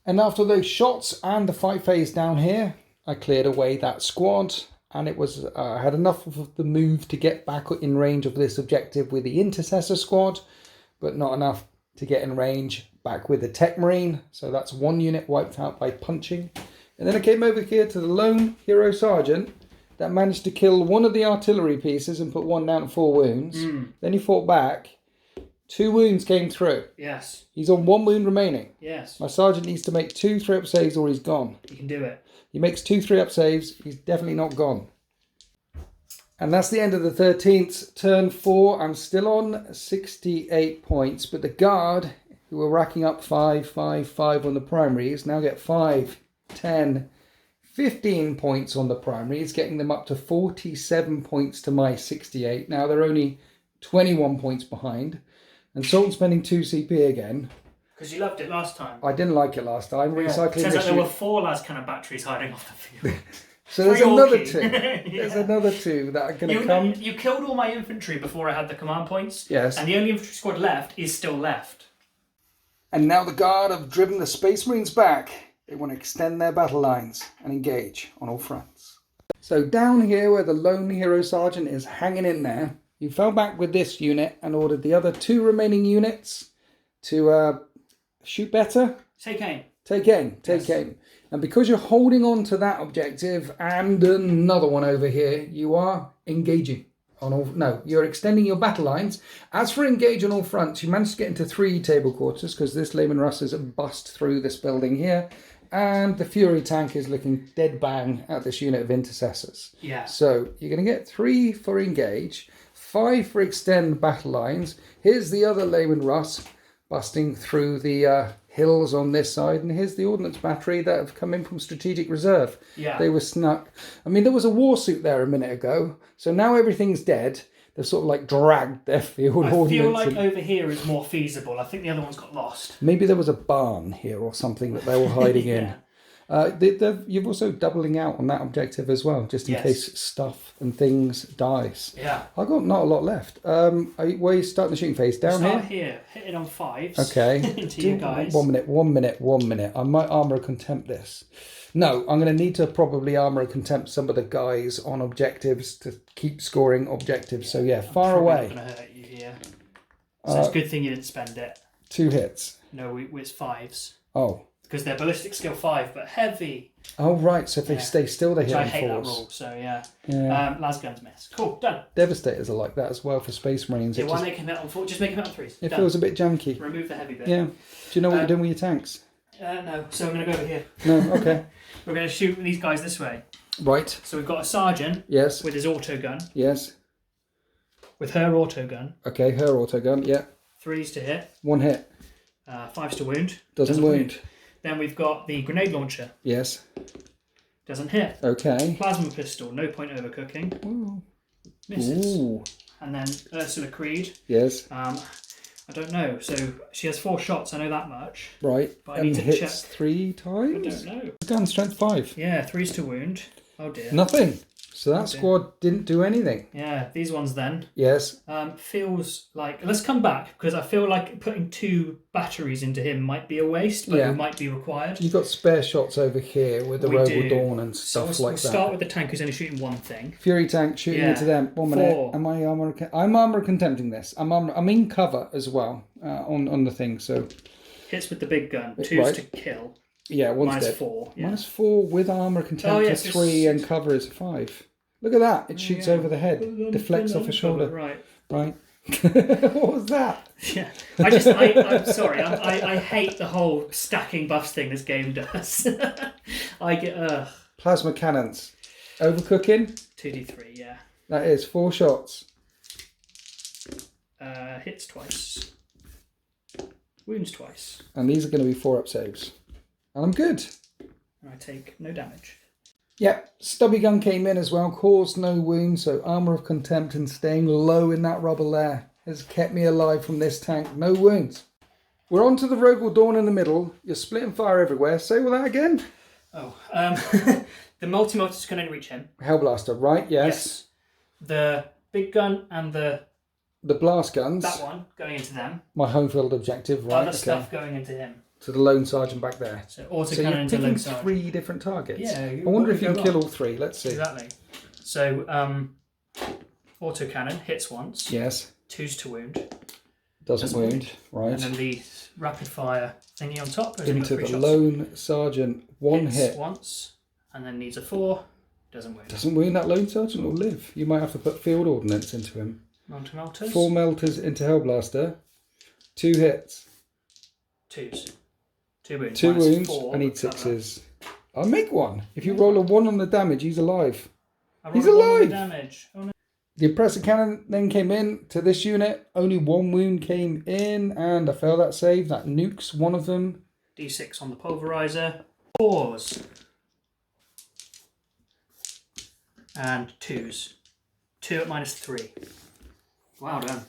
And after those shots and the fight phase down here, I cleared away that squad. And it was, I had enough of the move to get back in range of this objective with the Intercessor squad, but not enough to get in range back with the Tech Marine. So that's 1 unit wiped out by punching. And then I came over here to the lone hero sergeant that managed to kill 1 of the artillery pieces and put 1 down to 4 wounds. Then he fought back. 2 wounds came through. Yes. He's on 1 wound remaining. Yes. My sergeant needs to make 2 3-up saves or he's gone. You can do it. He makes 2 3-up saves. He's definitely not gone. And that's the end of the 13th. Turn 4, I'm still on 68 points, but the guard, who were racking up 5, 5, 5 on the primaries, now get 5, 10, 15 points on the primaries, getting them up to 47 points to my 68. Now they're only 21 points behind. And Sultan spending 2 CP again. Because you loved it last time. I didn't like it last time. Yeah. Recycling Turns out issue. there were 4 lascannon batteries hiding off the field. So there's another 2. Yeah. There's another 2 that are going to come. You killed all my infantry before I had the command points. Yes. And the only infantry squad left is still left. And now the Guard have driven the Space Marines back. They want to extend their battle lines and engage on all fronts. So down here where the lone hero sergeant is hanging in there, you fell back with this unit and ordered the other 2 remaining units to shoot better. Take aim. Take aim. Take aim. And because you're holding on to that objective and another one over here, you are engaging on all... No, you're extending your battle lines. As for engage on all fronts, you managed to get into 3 table quarters because this Lehman Russ is a bust through this building here. And the Fury tank is looking dead bang at this unit of intercessors. Yeah. So you're going to get 3 for engage, 5 for extend battle lines. Here's the other Lehman Russ busting through the hills on this side. And here's the ordnance battery that have come in from strategic reserve. Yeah. They were snuck. I mean, there was a war suit there a minute ago. So now everything's dead. They've sort of like dragged their field ordnance. I feel like over here is more feasible. I think the other one's got lost. Maybe there was a barn here or something that they were hiding in. You're also doubling out on that objective as well, just in case stuff and things dies. Yeah. I've got not a lot left. Where are you starting the shooting phase? Down Start here? Hit it on 5s. Okay. Into you guys. 1 minute. I might armour contempt this. No, I'm going to need to probably armour contempt some of the guys on objectives to keep scoring objectives. So yeah, far away. I'm going to hurt you here. So it's a good thing you didn't spend it. 2 hits. No, it's 5s. Oh. Because they're ballistic skill 5, but heavy. Oh, right. So if they stay still, they hit on 4s. I hate that rule, so yeah. Lasguns miss. Cool, done. Devastators are like that as well for Space Marines. Yeah, why make him hit on 4? Just make him hit on 3s. It feels a bit janky. Remove the heavy bit. Yeah. Do you know what you're doing with your tanks? No, so I'm going to go over here. No, okay. We're going to shoot these guys this way. Right. So we've got a sergeant. Yes. With his auto gun. Yes. With her auto gun. Okay, her auto gun, yeah. 3s to hit. 1 hit. 5s to wound. Doesn't wound. Then we've got the grenade launcher. Yes. Doesn't hit. Okay. Plasma pistol, no point overcooking. Ooh. Misses. Ooh. And then Ursula Creed. Yes. I don't know. So she has 4 shots, I know that much. Right. But I need to hits check. 3 times? I don't know. Gun strength 5. Yeah, 3s to wound. Oh dear. Nothing. So that squad didn't do anything. Yeah, these ones then. Yes. Feels like... Let's come back, because I feel like putting 2 batteries into him might be a waste, but it might be required. You've got spare shots over here with the Rogal Dawn and stuff like that. We'll start with the tank who's only shooting 1 thing. Fury tank shooting into them. 1 minute. 4. Am I armor? I'm armor contempting this. I'm in cover as well on the thing. So hits with the big gun. 2s to kill. Yeah, one's dead. -4. Yeah. -4 with armor contempt is 3 and cover is 5. Look at that. It shoots over the head. Deflects off a shoulder. Right. What was that? Yeah. I'm sorry. I hate the whole stacking buffs thing this game does. I get Plasma cannons. Overcooking? 2d3, yeah. That is 4 shots. Hits twice. Wounds twice. And these are going to be 4-up saves. And I'm good. And I take no damage. Yep, stubby gun came in as well, caused no wounds, so armour of contempt and staying low in that rubble there has kept me alive from this tank. No wounds. We're on to the Rogal Dawn in the middle. You're splitting fire everywhere. Say all that again. Oh, the multi-motor's going to reach him. Hellblaster, right? Yes. The big gun and the blast guns. That one going into them. My home field objective, right? Other stuff going into him. To the lone sergeant back there. So autocannon into you're lone picking sergeant. 3 different targets. Yeah. I wonder if you can kill all 3. Let's see. Exactly. So autocannon hits once. Yes. 2s to wound. Doesn't wound. Right. And then the rapid fire thingy on top. Into the lone sergeant. 1 hits hit. Once. And then needs a 4. Doesn't wound. Doesn't wound. That lone sergeant will live. You might have to put field ordnance into him. Melters. 4 melters into Hellblaster. 2 hits. 2s. 2 wounds. 2 wounds. 4, I need 6s. I'll make 1. If you roll a 1 on the damage, he's alive. He's alive. alive. Damage. Oh, no. The oppressor cannon then came in to this unit. Only 1 wound came in, and I failed that save. That nukes one of them. D6 on the pulverizer. 4s. And 2s. 2 at -3. Wow done.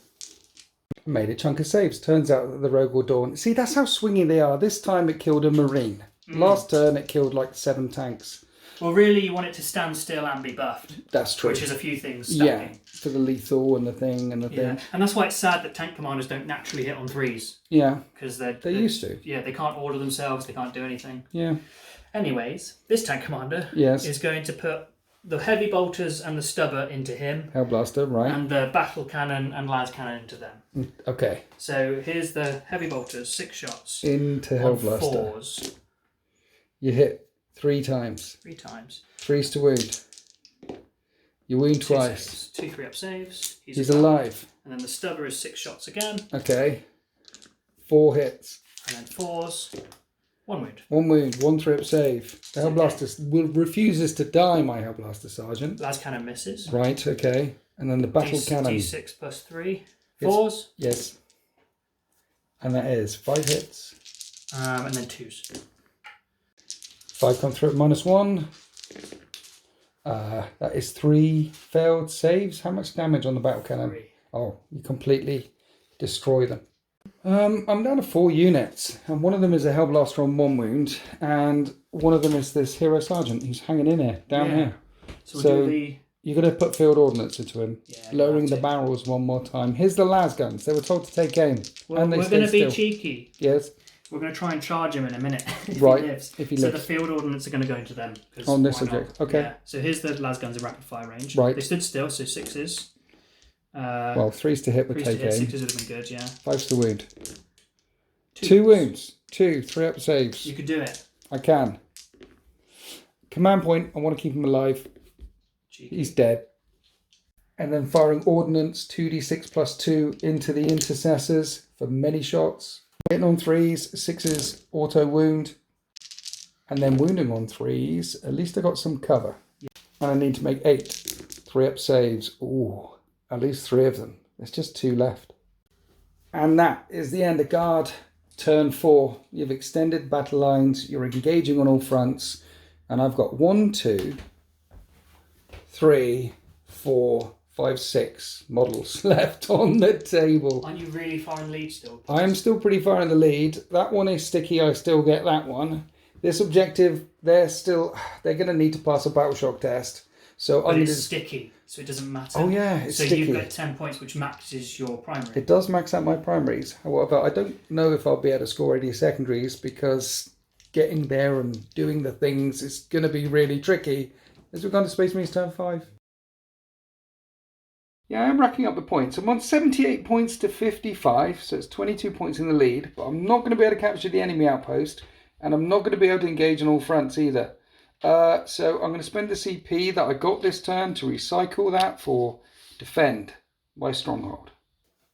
Made a chunk of saves. Turns out that the Rogue will Dawn. See, that's how swingy they are. This time it killed a Marine. Last turn it killed like 7 tanks. Well, really, you want it to stand still and be buffed. That's true. Which is a few things stacking. Yeah, for the lethal and the thing and the thing. And that's why it's sad that tank commanders don't naturally hit on 3s. Yeah. Because they're used to. Yeah, they can't order themselves, they can't do anything. Yeah. Anyways, this tank commander is going to put the heavy bolters and the stubber into him. Hellblaster, right. And the battle cannon and las cannon into them. Okay. So here's the heavy bolters, 6 shots. Into Hellblaster. 4s. You hit 3 times. 3 times. 3's to wound. You wound 2 twice. Saves. 2 3-up saves. He's alive. And then the stubber is 6 shots again. Okay. 4 hits. And then 4s. 1 wound. 1 wound. 1 3-up save. The Hellblaster refuses to die, my Hellblaster Sergeant. Las cannon misses. Right, okay. And then the battle cannon. D6 plus 3. 4s. Yes. And that is 5 hits. And then 2s. 5 come through at -1. That is 3 failed saves. How much damage on the battle cannon? 3. Oh, you completely destroy them. I'm down to 4 units, and one of them is a Hellblaster on 1 wound, and one of them is this Hero Sergeant who's hanging in here, down here. So we'll you're going to put field ordnance into him, lowering the barrels 1 more time. Here's the las guns. They were told to take aim. Well, and we're going to be cheeky. Yes. We're going to try and charge him in a minute if right. he lives. If he so lives. the field ordnance are going to go into them. On this subject. Okay. Yeah. So here's the las guns in rapid fire range. Right. They stood still, so 6s. Well, 3's to hit with 3s take to hit, aim. 6s would have been good, yeah. 5's to wound. 2 wounds. 2 3-up saves. You could do it. I can. Command point. I want to keep him alive. Cheeky. He's dead. And then firing ordnance 2d6 plus 2 into the intercessors for many shots. Hitting on 3s, 6s auto wound, and then wounding on 3s. At least I got some cover. And I need to make 8 3-up saves. Ooh, at least 3 of them. There's just 2 left. And that is the end of guard. Turn 4. You've extended battle lines. You're engaging on all fronts. And I've got 1, 2, 3, 4, 5, 6 models left on the table. Aren't you really far in the lead still? I am still pretty far in the lead. That one is sticky. I still get that one. This objective, they're going to need to pass a battle shock test. So but it's sticky, so it doesn't matter. Oh yeah, it's so sticky. You've got 10 points, which maxes your primary. It does max out my primaries. However, I don't know if I'll be able to score any secondaries because getting there and doing the things is going to be really tricky. As we've gone to Space Marines turn 5. Yeah, I am racking up the points. I'm on 78 points to 55, so it's 22 points in the lead. But I'm not going to be able to capture the enemy outpost, and I'm not going to be able to engage on all fronts either. So I'm going to spend the CP that I got this turn to recycle that for defend my stronghold.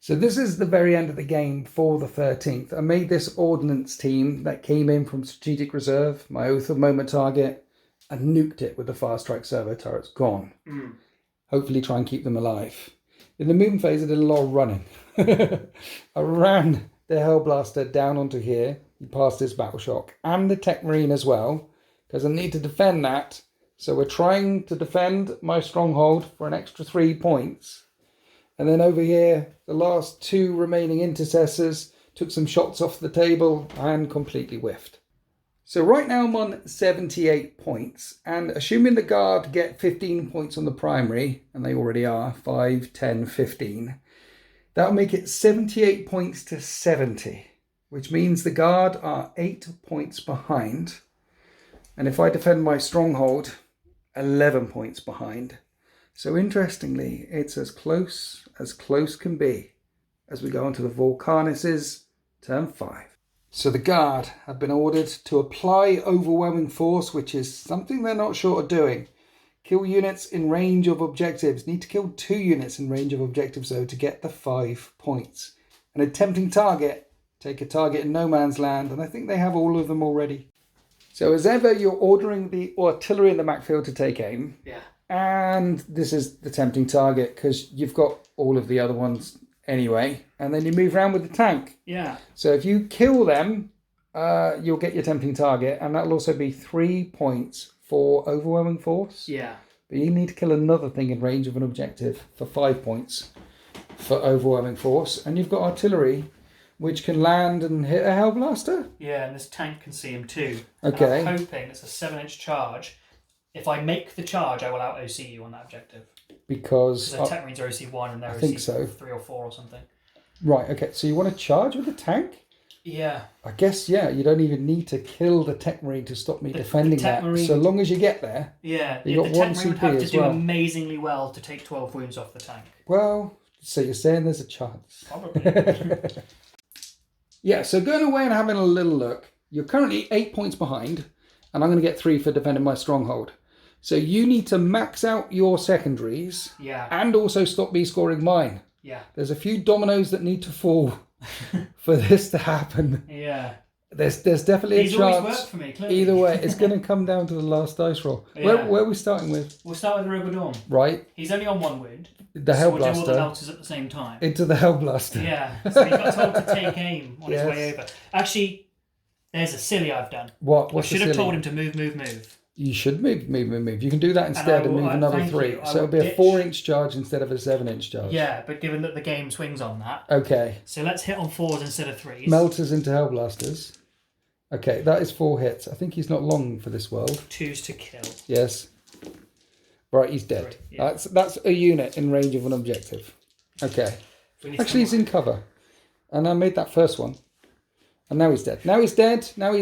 So this is the very end of the game for the 13th. I made this ordnance team that came in from Strategic Reserve, my Oath of Moment target, and nuked it with the Fire Strike servo turrets gone. Hopefully try and keep them alive. In the movement phase, I did a lot of running. I ran the Hellblaster down onto here. He passed his battle shock. And the Tech Marine as well, because I need to defend that. So we're trying to defend my stronghold for an extra 3 points. And then over here, the last 2 remaining intercessors took some shots off the table and completely whiffed. So right now I'm on 78 points, and assuming the guard get 15 points on the primary, and they already are, 5, 10, 15, that'll make it 78 points to 70, which means the guard are 8 points behind. And if I defend my stronghold, 11 points behind. So interestingly, it's as close can be as we go on to the Volcanuses turn 5. So the guard have been ordered to apply overwhelming force, which is something they're not short of doing. Kill units in range of objectives. Need to kill 2 units in range of objectives though to get the 5 points. An attempting target, take a target in no man's land, and I think they have all of them already. So as ever, you're ordering the artillery in the backfield to take aim. Yeah. And this is the tempting target because you've got all of the other ones anyway. And then you move around with the tank. Yeah. So if you kill them, you'll get your tempting target. And that'll also be 3 points for overwhelming force. Yeah. But you need to kill another thing in range of an objective for 5 points for overwhelming force. And you've got artillery, which can land and hit a Hellblaster. Yeah, and this tank can see him too. Okay. And I'm hoping it's a 7-inch charge. If I make the charge, I will out OC you on that objective. Because the Tech Marines are OC 1 and they're I think OC so. 3 or 4 or something. Right, okay. So you want to charge with the tank? Yeah. I guess, yeah, you don't even need to kill the Tech Marine to stop me defending that. Marine, so long as you get there. Yeah, you got the one Tech Marine CP would have to as do well. amazingly well to take 12 wounds off the tank. Well, so you're saying there's a chance. Probably. Yeah, so going away and having a little look. You're currently 8 points behind, and I'm going to get 3 for defending my stronghold. So you need to max out your secondaries. Yeah. And also stop me scoring mine. Yeah. There's a few dominoes that need to fall for this to happen. Yeah. There's definitely He's a chance. always worked for me, clearly. Either way, it's going to come down to the last dice roll. Yeah. Where are we starting with? We'll start with Rogodorn. Right. He's only on 1 wound. The So we'll do all the Hellblaster. melters at the same time. Into the Hellblaster. Yeah. So he got told to take aim on Yes. his way over. Actually, there's a silly I've done. What? I What's should the have silly? told him to move. You should move. You can do that instead and, will- move another thank 3. you. I So it'll will be a ditch- 4-inch charge instead of a 7-inch charge. Yeah, but given that the game swings on that. Okay. So let's hit on 4s instead of 3s. Melters into Hellblasters. Okay, that is 4 hits. I think he's not long for this world. 2s to kill. Yes. Right, he's dead. 3, yeah. That's a unit in range of an objective. Okay. We need to Actually, he's in cover. And I made that first one. And now he's dead. Now he's dead. Now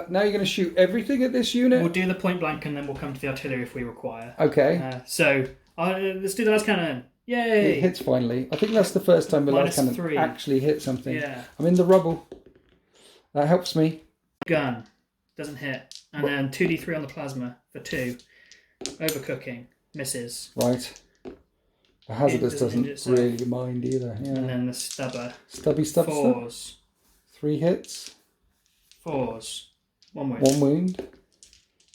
you're going to shoot everything at this unit? We'll do the point blank and then we'll come to the artillery if we require. Okay. Let's do the last cannon. Yay! It hits finally. I think that's the first time the last cannon -3. actually hit something. Yeah. I'm in the rubble. That helps me. Gun. Doesn't hit. And then 2d3 on the plasma for 2. Overcooking. Misses. Right. The hazardous It doesn't doesn't hit, really mind either. Yeah. And then the stubber. Stubby stub. 4s. 3 hits. 4s. 1 wound. 1 wound.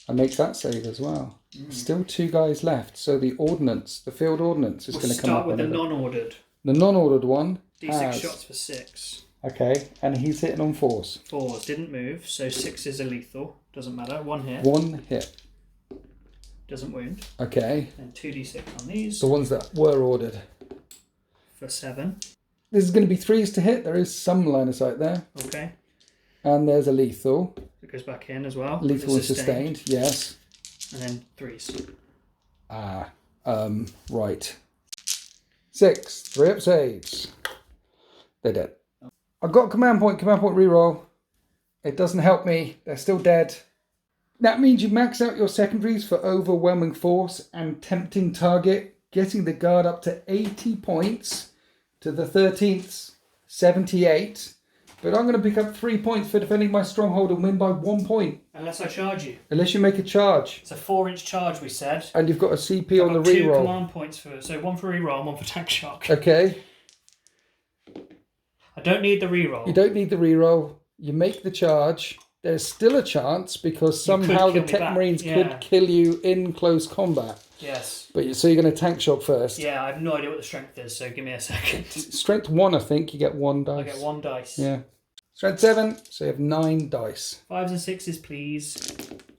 I make that save as well. Still 2 guys left. So the ordnance, the field ordnance is We'll going to come up. start with the another- non-ordered. The non-ordered one D6 has. shots for 6. Okay, and he's hitting on 4s. 4s didn't move, so 6 is a lethal. Doesn't matter. 1 hit. 1 hit. Doesn't wound. Okay. And 2d6 on these The ones that were ordered. for 7. This is going to be 3s to hit. There is some line of sight there. Okay. And there's a lethal. It goes back in as well. Lethal and It's sustained, yes. And then 3s. Right. 6. 3 up saves. They're dead. I've got command point reroll. It doesn't help me. They're still dead. That means you max out your secondaries for overwhelming force and tempting target, getting the guard up to 80 points to the 13th, 78. But I'm going to pick up 3 points for defending my stronghold and win by 1 point. Unless I charge you. Unless you make a charge. It's a 4-inch charge, we said. And you've got a CP on the I've got 2 reroll. command points for... So 1 for reroll and 1 for tank shock. Okay. I don't need the reroll. You don't need the reroll. You make the charge. There's still a chance because somehow the kill me Tech back. Marines Yeah. could kill you in close combat. Yes. But so you're going to tank shock first. Yeah, I have no idea what the strength is, so give me a second. Strength 1, I think. You get 1 dice. I get 1 dice. Yeah. Strength 7, so you have 9 dice. 5s and 6s, please.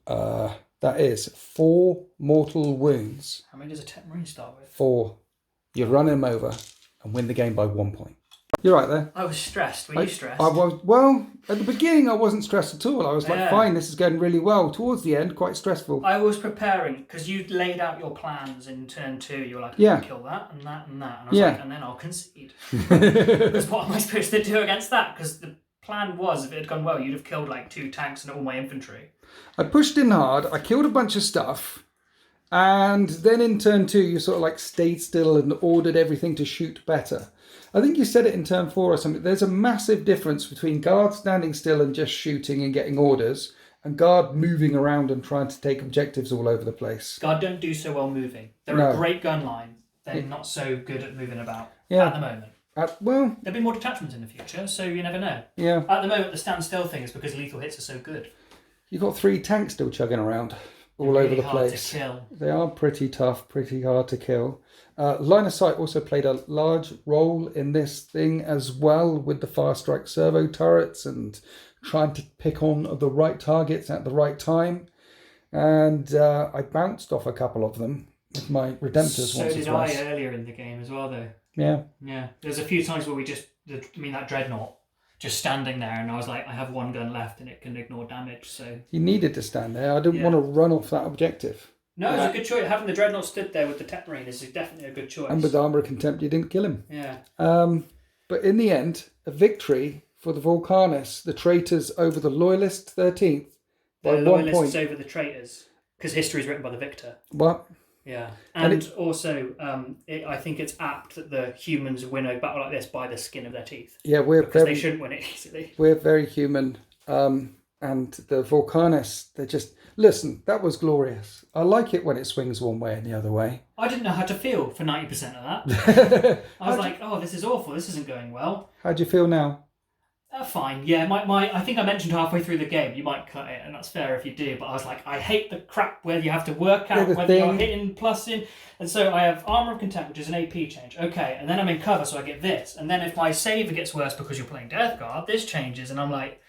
That is 4 mortal wounds. How many does a Tech Marine start with? 4. You run him over and win the game by 1 point. You're right there. I was stressed. Were you stressed? I was, well, at the beginning I wasn't stressed at all. I was like, Yeah. fine, this is going really well. Towards the end, quite stressful. I was preparing, because you laid out your plans in turn 2. You were like, Yeah. kill that and that and that. And I was Yeah. like, and then I'll concede. Because what am I supposed to do against that? Because the plan was, if it had gone well, you'd have killed like 2 tanks and all my infantry. I pushed in hard. I killed a bunch of stuff. And then in turn 2, you sort of like stayed still and ordered everything to shoot better. I think you said it in turn 4 or something. There's a massive difference between guard standing still and just shooting and getting orders, and guard moving around and trying to take objectives all over the place. Guard don't do so well moving. They're No. a great gun line. They're not so good at moving about Yeah. at the moment. Well, There'll be more detachments in the future, so you never know. yeah. At the moment, the stand still thing is because lethal hits are so good. You've got 3 tanks still chugging around. all Really over the hard place. to kill. They are pretty tough, pretty hard to kill. Line of sight also played a large role in this thing as well, with the fast strike servo turrets and trying to pick on the right targets at the right time. And I bounced off a couple of them with my Redemptors once or twice. So did I earlier in the game as well, though. Yeah. Yeah. There's a few times where that Dreadnought just standing there, and I was like, I have one gun left and it can ignore damage, so... You needed to stand there. I didn't want to run off that objective. No, it was a good choice. Having the Dreadnought stood there with the Tech Marine is definitely a good choice. And with Armour of Contempt, you didn't kill him. Yeah. But in the end, a victory for the Vulcanus, the traitors over the Loyalist 13th, by 1 point. Loyalists over the traitors, because history is written by the victor. What? Yeah. And also, I think it's apt that the humans win a battle like this by the skin of their teeth. Yeah, because they shouldn't win it easily. We're very human. And the Vulcanus, they just... Listen, that was glorious. I like it when it swings one way and the other way. I didn't know how to feel for 90% of that. I was like, oh, this is awful. This isn't going well. How do you feel now? Fine. Yeah, I think I mentioned halfway through the game, you might cut it, and that's fair if you do, but I was like, I hate the crap where you have to work out whether you're hitting, plussing, and so I have Armour of Contempt, which is an AP change. Okay, and then I'm in cover, so I get this, and then if my save gets worse because you're playing Death Guard, this changes, and I'm like,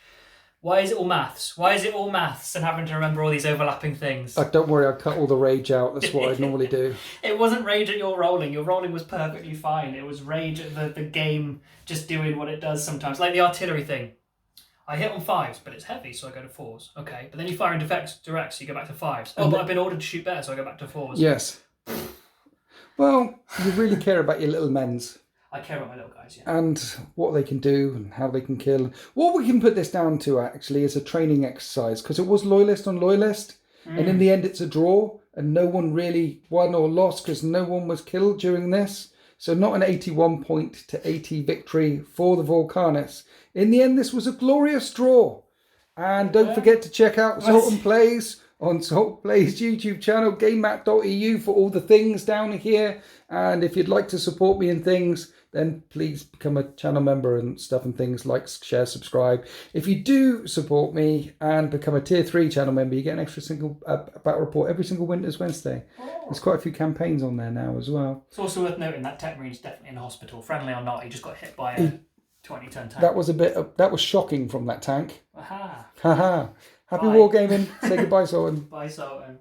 why is it all maths? Why is it all maths and having to remember all these overlapping things? Don't worry, I cut all the rage out. That's what I normally do. It wasn't rage at your rolling. Your rolling was perfectly fine. It was rage at the game just doing what it does sometimes. Like the artillery thing. I hit on 5s, but it's heavy, so I go to 4s. Okay, but then you fire in direct, so you go back to 5s. Oh, but I've been ordered to shoot better, so I go back to 4s. Yes. Well, you really care about your little men's. I care about my little guys, yeah. And what they can do and how they can kill. What we can put this down to, actually, is a training exercise, because it was Loyalist on Loyalist, and in the end it's a draw, and no one really won or lost because no one was killed during this. So not an 81 point to 80 victory for the Vulcanus. In the end, this was a glorious draw. And don't forget to check out Sultan Plays on Sultan Plays YouTube channel, gamemat.eu, for all the things down here. And if you'd like to support me in things, then please become a channel member and stuff and things, like, share, subscribe. If you do support me and become a tier 3 channel member, you get an extra single battle report every single Winter's Wednesday. There's quite a few campaigns on there now as well. It's also worth noting that Tech Marine's definitely in hospital. Friendly or not, he just got hit by a 20-ton tank. That was shocking from that tank. Aha. Haha. Happy wargaming. Say goodbye, Sultan. Bye, Sultan.